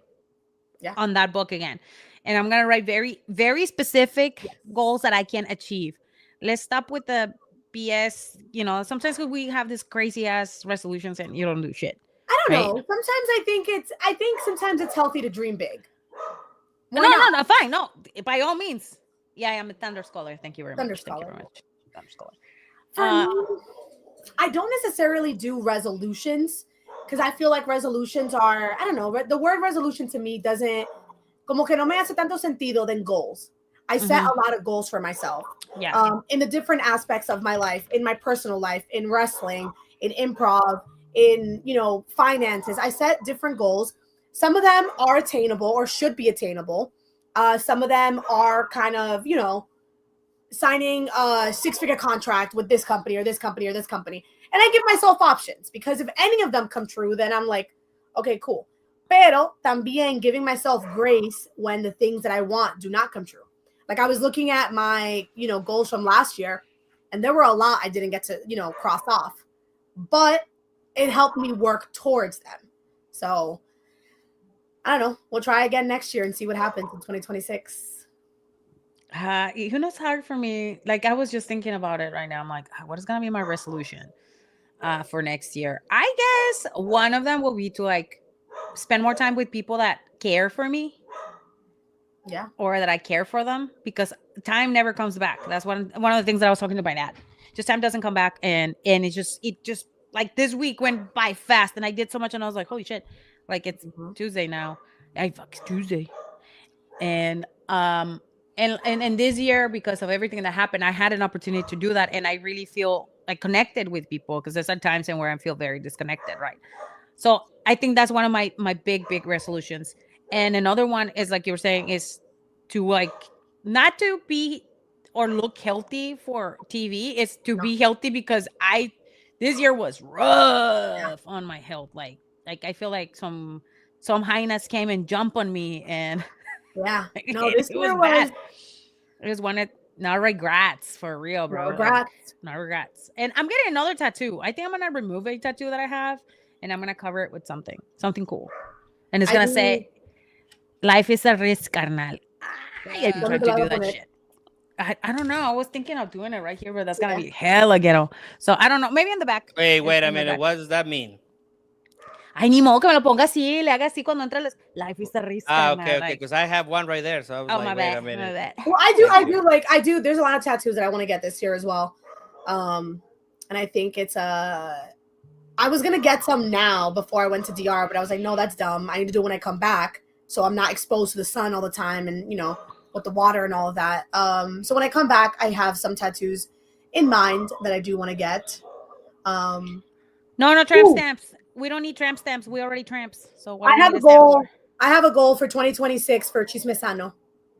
on that book again, and I'm gonna write very specific goals that I can achieve. Let's stop with the BS. Sometimes we have this crazy ass resolutions and you don't do shit. I don't Right. know. Sometimes I think sometimes it's healthy to dream big. Why No, not? fine. No, by all means. Yeah, I am a Thunder Scholar. Thank you very Thunder much. Thank you Scholar. very much. Thunder Scholar. For me, I don't necessarily do resolutions because I feel like resolutions are, I don't know, the word resolution to me doesn't, como que no me hace tanto sentido than goals. I set a lot of goals for myself. Yeah. In the different aspects of my life, in my personal life, in wrestling, in improv, in, finances. I set different goals. Some of them are attainable or should be attainable. Some of them are kind of, signing a 6-figure contract with this company or this company or this company. And I give myself options because if any of them come true, then I'm like, okay, cool. Pero también giving myself grace when the things that I want do not come true. Like I was looking at my, goals from last year, and there were a lot I didn't get to, cross off, but it helped me work towards them. So I don't know. We'll try again next year and see what happens in 2026. It's hard for me. Like I was just thinking about it right now. I'm like, what is gonna be my resolution for next year? I guess one of them will be to like spend more time with people that care for me. Yeah. or that I care for them, because time never comes back. That's one of the things that I was talking to my dad. Just time doesn't come back, and it just like this week went by fast, and I did so much, and I was like, holy shit, like it's Mhm. Tuesday now. I fuck it's Tuesday, and and this year, because of everything that happened, I had an opportunity to do that, and I really feel like connected with people, because there's some times in where I feel very disconnected, right? So I think that's one of my big resolutions. And another one is, like you were saying, is to like not to be or look healthy for TV. It's to No. be healthy because I this year was Yeah. rough on my health. Like I feel like some highness came and jumped on me, and Yeah. No, it this was year bad. was I just wanted no regrets, for real, no bro. Like regrets. no regrets. And I'm getting another tattoo. I think I'm gonna remove a tattoo that I have, and I'm gonna cover it with something cool. And it's I gonna do. say, "Life is a risk, carnal." I've been ¿Dónde trying te to la vas do a that poner? shit. I don't know. I was thinking of doing it right here, but that's gonna Yeah. be hella ghetto. So I don't know. Maybe in the back. Wait, In, wait a in my minute. back. What does that mean? Ay, ni modo que me lo ponga así, le haga así cuando entra los. Life is a risk, Ah, okay, carnal. okay. Like, Because I have one right there, so I was oh like, my wait a bad, my minute. bad. Well, I do. Okay. I do. There's a lot of tattoos that I want to get this year as well. And I think it's I was gonna get some now before I went to DR, but I was like, no, that's dumb. I need to do it when I come back, so I'm not exposed to the sun all the time, and with the water and all of that. So when I come back, I have some tattoos in mind that I do want to get. Um, No tramp ooh, stamps. We don't need tramp stamps. We already tramps. So what I do we have need a a stamp goal. for? I have a goal for 2026 for Chisme Sano.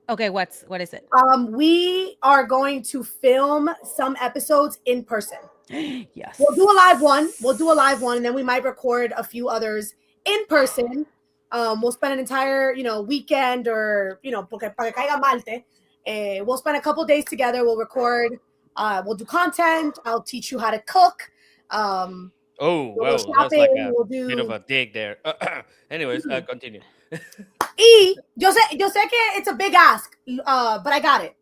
Okay, what is it? We are going to film some episodes in person. Yes. We'll do a live one. We'll do a live one, and then we might record a few others in person. We'll spend an entire, weekend, or porque para que caiga Malte. We'll spend a couple days together. We'll record. We'll do content. I'll teach you how to cook. Oh, We'll go well, that's like shopping. a We'll bit of do. a dig there. Anyways, continue. Y yo sé que it's a big ask, but I got it.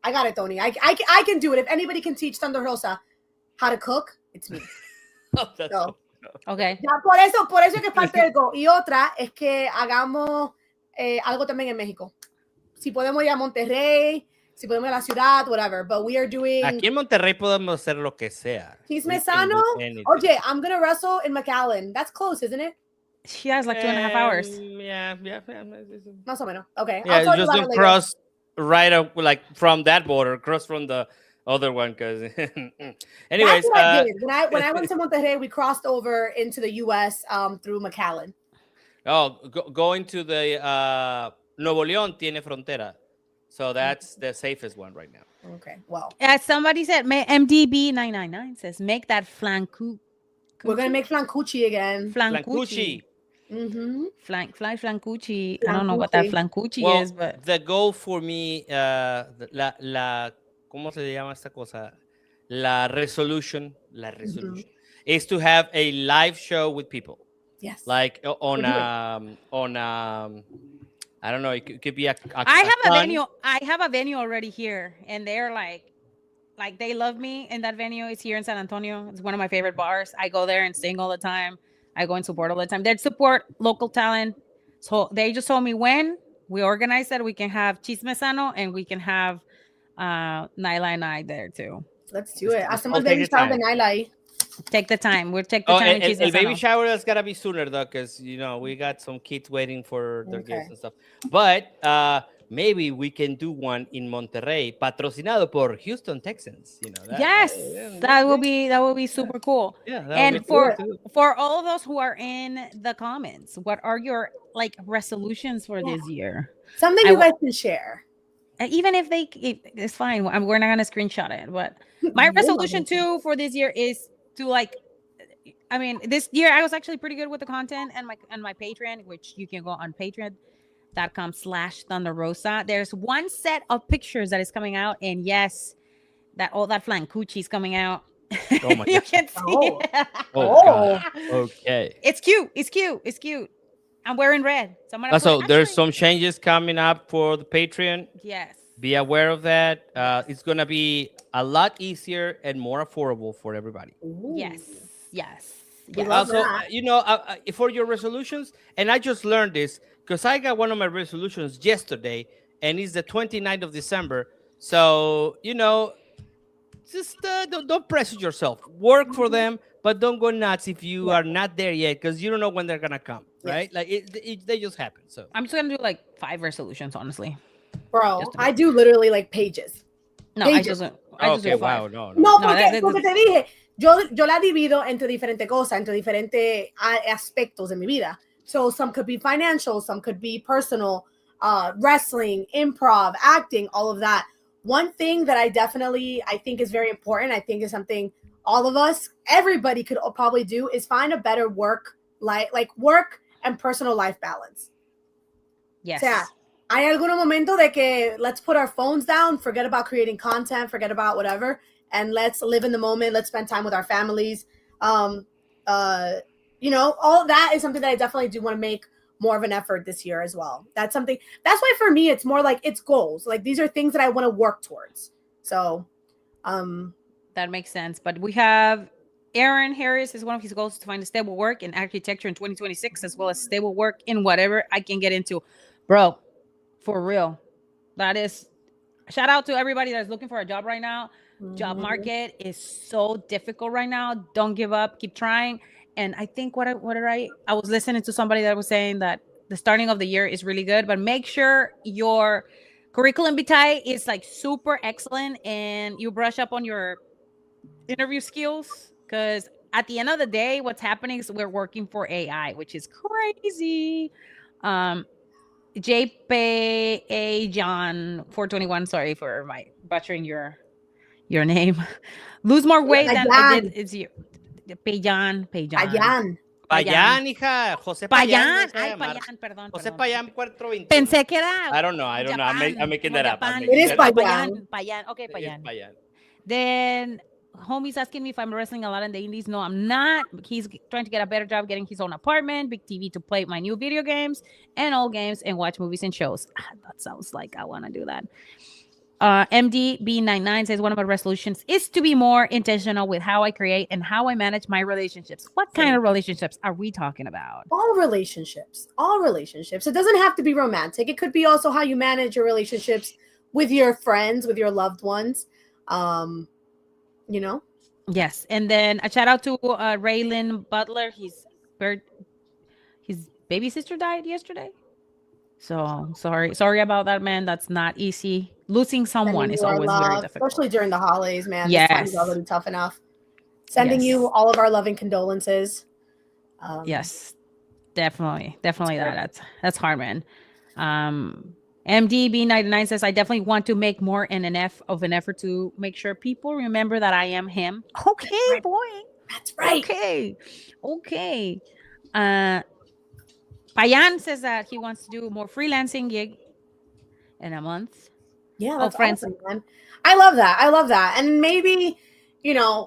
I got it, Tony. I can do it. If anybody can teach Thunder Rosa how to cook, it's me. Oh, that's So, Okay. ya por eso es que parte del go. Y otra es que hagamos algo también en México. Si podemos ir a Monterrey, si podemos ir a la ciudad, whatever. But we are doing Aquí en Monterrey podemos hacer lo que sea. Chisme We can Sano. do anything. Oye, I'm gonna wrestle in McAllen. That's close, isn't it? She has like 2.5 hours. Yeah. Más o menos. Okay. Yeah, I'll tell you just about it don't later. cross right up, like from that border, cross from the other one, because. Anyways, That's what I did. When I went to Monterrey, we crossed over into the U.S. Through McAllen. going to the Nuevo León tiene frontera, so that's the safest one right now. Okay. Well, As somebody said, MDB 999 says, make that flancu. we're gonna make flancucci again. Flancucci. Mm-hmm. Flancucci. I don't know what that flancucci Well, is, but the goal for me, ¿cómo se llama esta cosa? La resolution, is to have a live show with people. Yes. Like We'll do it. I don't know, it could be a I have a fun- venue. I have a venue already here, and they're like they love me. And that venue is here in San Antonio. It's one of my favorite bars. I go there and sing all the time. I go and support all the time. They support local talent. So they just told me when we organize that we can have Chisme Sano and we can have Naila and I there too. Let's do it. Just Hacemos all el baby take your shower de time. Naila ahí. Take the time. We'll take the Oh, time in Chisme el baby Sano. shower has got to be sooner, though, because, we got some kids waiting for their Okay. gifts and stuff. But maybe we can do one in Monterrey, patrocinado por Houston Texans. Yes, that will be super cool. Yeah, that would And be cool too. for all of those who are in the comments, what are your resolutions for this year? Something I you wa- guys can share. Even if it's fine. We're not gonna screenshot it. But my resolution too for this year is to this year I was actually pretty good with the content and my Patreon, which you can go on patreon.com/Thunder Rosa. There's one set of pictures that is coming out, and yes, all that flancucci is coming out. Oh my You gosh. can see Oh. it. Oh, God. Okay. It's cute. I'm wearing red. So I'm gonna So put, there's actually, some changes coming up for the Patreon. yes. Be aware of that. It's going to be a lot easier and more affordable for everybody. Yes. We love Also, that. for your resolutions, and I just learned this because I got one of my resolutions yesterday, and it's the 29th of December. So, just don't pressure yourself. Work for them, but don't go nuts if you Yeah. are not there yet, because you don't know when they're gonna come, Yes. right? Like they just happen. So I'm just gonna do like 5 resolutions, honestly. Bro, Just to be. I do literally like pages. No, I Pages. just I just do okay, 5. wow, no, no, No, no. No, porque te dije, yo la divido entre diferentes cosas, entre diferentes aspectos de mi vida. So some could be financial, some could be personal, wrestling, improv, acting, all of that. One thing that I think is very important, I think is something all of us, everybody could probably do, is find a better work life, like work and personal life balance. O sea, yes. hay algunos momentos de que let's put our phones down, forget about creating content, forget about whatever, and let's live in the moment. Let's spend time with our families. Um, all that is something that I definitely do want to make more of an effort this year as well. That's why for me, it's more like it's goals. Like these are things that I want to work towards. So, That makes sense. But we have Aaron Harris is one of his goals to find a stable work in architecture in 2026, as well as stable work in whatever I can get into. Bro, for real. That is shout out to everybody that's looking for a job right now. Job market is so difficult right now. Don't give up. Keep trying. And I think I was listening to somebody that was saying that the starting of the year is really good, but make sure your curriculum vitae is like super excellent and you brush up on your interview skills, because at the end of the day, what's happening is we're working for AI, which is crazy. Um, JPA John 421. Sorry for my butchering your name. Lose more weight than I did. Payan, It's you. Payan. Payan. Payán, hija, José Payán, Payan. deja de Ay, llamar. Payan, perdón, José perdón. Payán 421. Pensé que era I don't know. I'm Japan, making como that up. Japan. It is that up. Payan. Payan. Okay, It's Payan. Payán. Then homie's asking me if I'm wrestling a lot in the indies. No, I'm not. He's trying to get a better job getting his own apartment, big TV to play my new video games and old games and watch movies and shows. That sounds like I want to do that. MDB99 says one of my resolutions is to be more intentional with how I create and how I manage my relationships. What kind of relationships are we talking about? All relationships. It doesn't have to be romantic. It could be also how you manage your relationships with your friends, with your loved ones. You know? Yes. And then a shout out to Raylan Butler. His baby sister died yesterday. So sorry about that, man. That's not easy. Losing someone Sending is you our always very love, difficult. especially during the holidays, man. This time is Yes. already tough enough. Sending Yes. you all of our loving condolences. Yes, definitely that's hard, man. MDB99 says I definitely want to make more of an effort to make sure people remember that I am him. Okay, right. boy. That's right. Okay. Payan says that he wants to do more freelancing gig in a month. Yeah, that's friends. awesome, man. I love that. And maybe,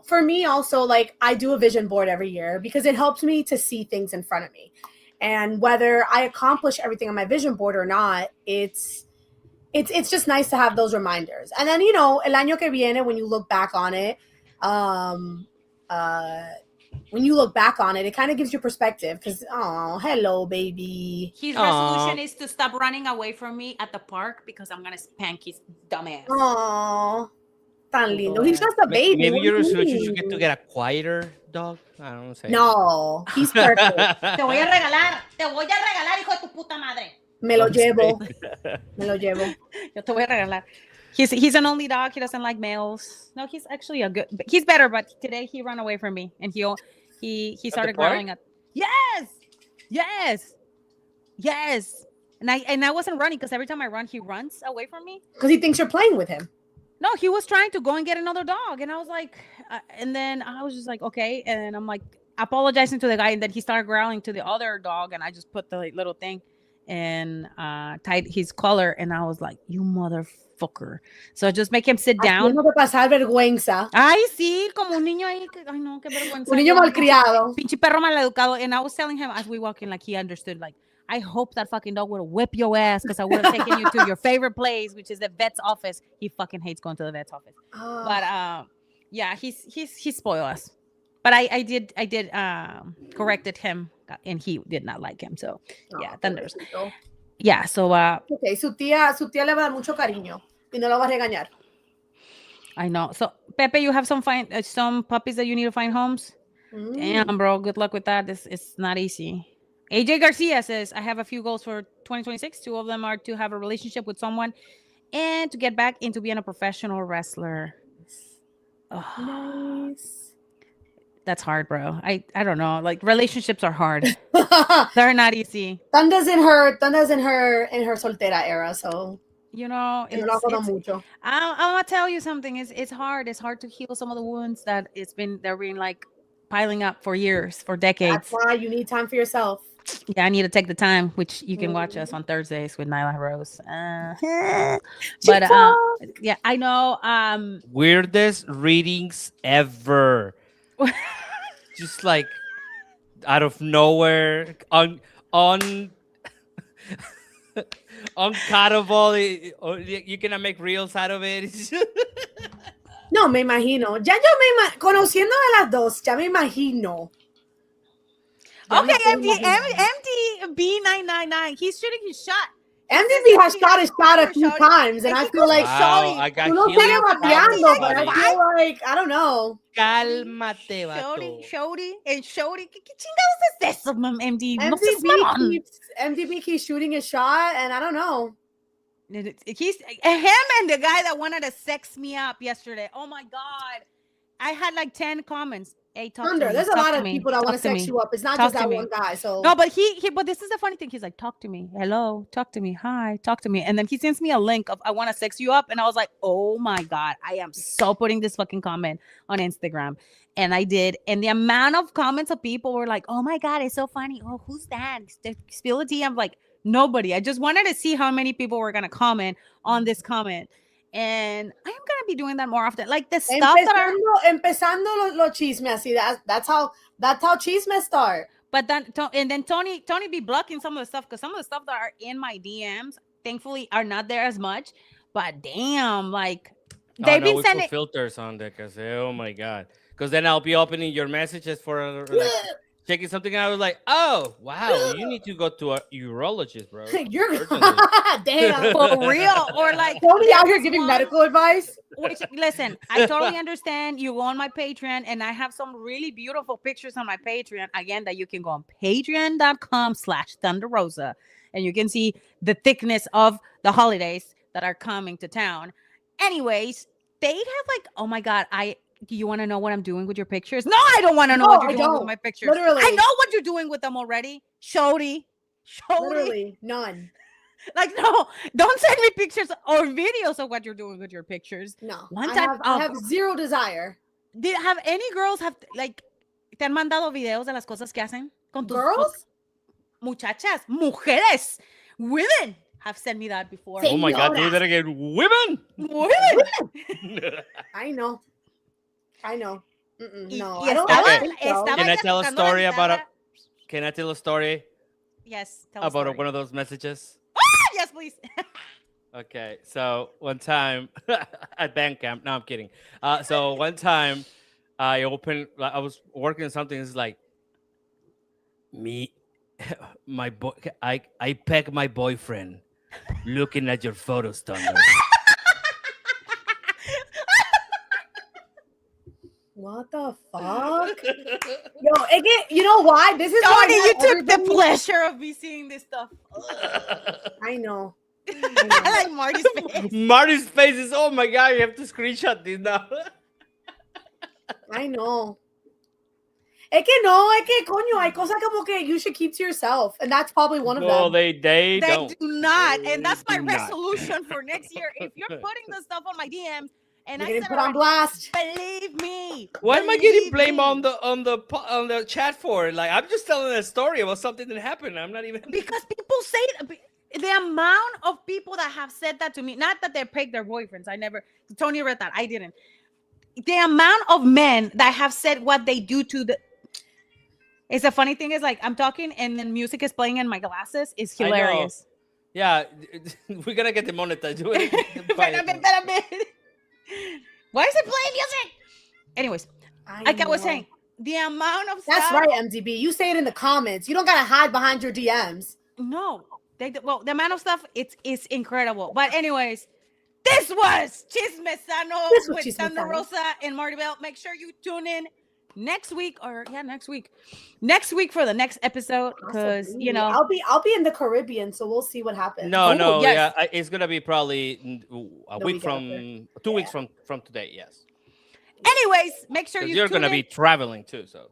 for me also, like I do a vision board every year because it helps me to see things in front of me. And whether I accomplish everything on my vision board or not, it's just nice to have those reminders. And then, el año que viene, when you look back on it, it kind of gives you perspective because, oh, hello, baby. His resolution is to stop running away from me at the park because I'm going to spank his dumb ass. Oh, tan lindo. He's just a baby. Maybe your resolution should get to get a quieter dog. I don't know. No, he's perfect. Te voy a regalar, hijo de tu puta madre. Me lo llevo. Yo te voy a regalar. He's an only dog. He doesn't like males. No, he's actually he's better, but today he ran away from me and he started growling at. Yes. And I wasn't running because every time I run, he runs away from me. Because he thinks you're playing with him. No, he was trying to go and get another dog. And I was like, and then I was just like, okay. And I'm like apologizing to the guy. And then he started growling to the other dog. And I just put the little thing and tied his collar. And I was like, you motherfucker. So just make him sit down. No te pasar vergüenza. Ay, sí, como un niño ahí. Ay, no, qué vergüenza. Un niño malcriado. Pinche perro maleducado. And I was telling him as we walk in, like he understood, like, I hope that fucking dog would have whipped your ass because I would have taken you to your favorite place, which is the vet's office. He fucking hates going to the vet's office. Oh. But yeah, he spoiled us. But I did corrected him, and he did not like him. So yeah, thunders. yeah, so Okay, su tía le va a dar mucho cariño y no la va a regañar. I know. So Pepe, you have some puppies that you need to find homes. Mm. Damn, bro. Good luck with that. It's not easy. AJ Garcia says, I have a few goals for 2026. Two of them are to have a relationship with someone and to get back into being a professional wrestler. Ugh, Nice. that's hard, bro. I don't know. Like relationships are hard. They're not easy. Tanda's in her soltera era, so You know, que no la jodan it's mucho. I'm gonna tell you something. It's hard. It's hard to heal some of the wounds that they're being like piling up for years, for That's decades. why you need time for yourself. Yeah, I need to take the time, which you can watch us on Thursdays with Nyla Rose. But yeah, I know. Weirdest readings ever. Just like out of nowhere, on uncuttable. You cannot make reels out of it. No, me imagino. Ya yo conociendo a las dos, ya me imagino. Ya me Okay, estoy imaginando. MDB999. He's shooting his shot. MDB has shot his shot a few times, and I feel like Wow, I got uno healing sigue powers, bateando, but I buddy. feel like, I don't know. Cálmate, vato. Shody. ¿Qué chingados es eso, MD? No seas MDB mamón. keeps shooting his shot, and I don't know. He's him and the guy that wanted to sex me up yesterday. Oh my god, I had like 10 comments. Hey, talk to me. There's a talk lot to of me, people that want to talk sex me. you up. It's not Talk just to that me. one guy. So No, but but this is the funny thing. He's like, talk to me. Hello, talk to me. Hi, talk to me. And then he sends me a link of I want to sex you up, and I was like, oh my god, I am so putting this fucking comment on Instagram, and I did. And the amount of comments of people were like, oh my god, it's so funny. Oh, who's that? Spill the tea. I'm like, nobody. I just wanted to see how many people were gonna comment on this comment. And I am gonna be doing that more often. Like the stuff that are empezando los chismes así. That's how chismes start. But then Tony be blocking some of the stuff because some of the stuff that are in my DMs, thankfully, are not there as much. But damn, like they've been We sending put filters on there because oh my god. Because then I'll be opening your messages for like checking something out. I was like, oh wow, you need to go to a urologist, bro. You're Urgently. damn for real, or like Tony out here giving medical advice. Which listen, I totally understand. You go on my Patreon, and I have some really beautiful pictures on my Patreon. Again, that you can go on patreon.com/Thunder and you can see the thickness of the holidays that are coming to town. Anyways, they'd have like, oh my god, do you want to know what I'm doing with your pictures? No, I don't want to know what you're doing with my pictures. Literally. I know what you're doing with them already. Shody. Literally, none. Like, no, don't send me pictures or videos of what you're doing with your pictures. No, I have zero desire. Did have any girls have like te han mandado videos de las cosas que hacen con tus girls? Muchachas, mujeres, women have sent me that before. Oh my god, do that again. Women. I know. No, I don't. Okay. So. Can I tell a story about Can I tell a story? Yes, tell about one of those messages. Yes, please. Okay, so one time at band camp. No, I'm kidding. So one time I was working on something. It's like I pegged my boyfriend looking at your photos, Thunder. What the fuck? Yo, you know why? This is Tony, why you took the pleasure of me seeing this stuff. I know. I like Marty's face. Marty's face is, oh my god, you have to screenshot this now. I know. Es que coño, hay cosas como que you should keep to yourself, and that's probably one of them. No, they don't. Do not, and that's my do not. resolution for next year. If you're putting the stuff on my DMs, and You're I getting said put on blast. believe me. Why am I getting blamed on the chat for it? Like, I'm just telling a story about something that happened. I'm not even Because people say the amount of people that have said that to me, not that they pegged their boyfriends. I never. Tony read that. I didn't. The amount of men that have said what they do to the. It's a funny thing is like I'm talking and then music is playing in my glasses. It's hilarious. Yeah, we're gonna get demonetized. Espérame. Why is it playing music? Anyways, like I was saying, the amount of That's stuff. right, MDB. You say it in the comments. You don't gotta hide behind your DMs. No, Well, the amount of stuff it's incredible. But anyways, this was Chisme Sano This was with Chisme Thunder Sano. Rosa and Marti Belle. Make sure you tune in next week next week for the next episode, because Possibly. I'll be in the Caribbean, so we'll see what happens. No, Oh, no, yes. yeah, it's gonna be probably a The week week from after. 2 weeks from today. Yes, Anyways, make sure 'cause you you're tune gonna in. be traveling too. So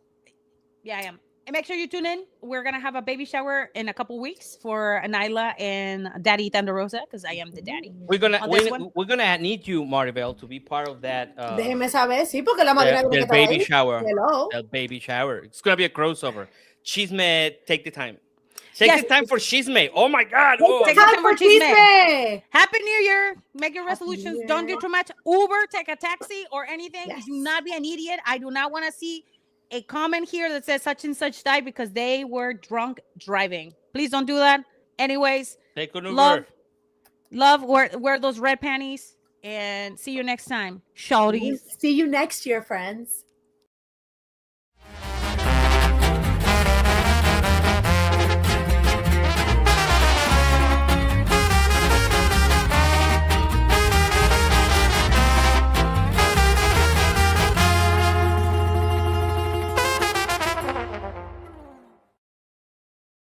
Yeah, I am. And make sure you tune in. We're gonna have a baby shower in a couple weeks for Nyla and Daddy Thunder Rosa, because I am the daddy. we're gonna On this one? we're gonna need you, Maribel, to be part of that. Déjeme saber, sí, porque la madrina tiene que The estar baby ahí. shower. Hello. The baby shower. It's gonna be a crossover. Chisme, take the time. Take Yes. the time for Chisme. Oh my God. Take the Time time for for Chisme. Chisme. Happy New Year. Make your Happy New resolutions. Year. Don't do too much. Uber, take a taxi or anything. Yes. Do not be an idiot. I do not want to see a comment here that says such and such died because they were drunk driving. Please don't do that. Anyways, Take an Uber. love, wear those red panties, and see you next time. Shawties. See you next year, friends.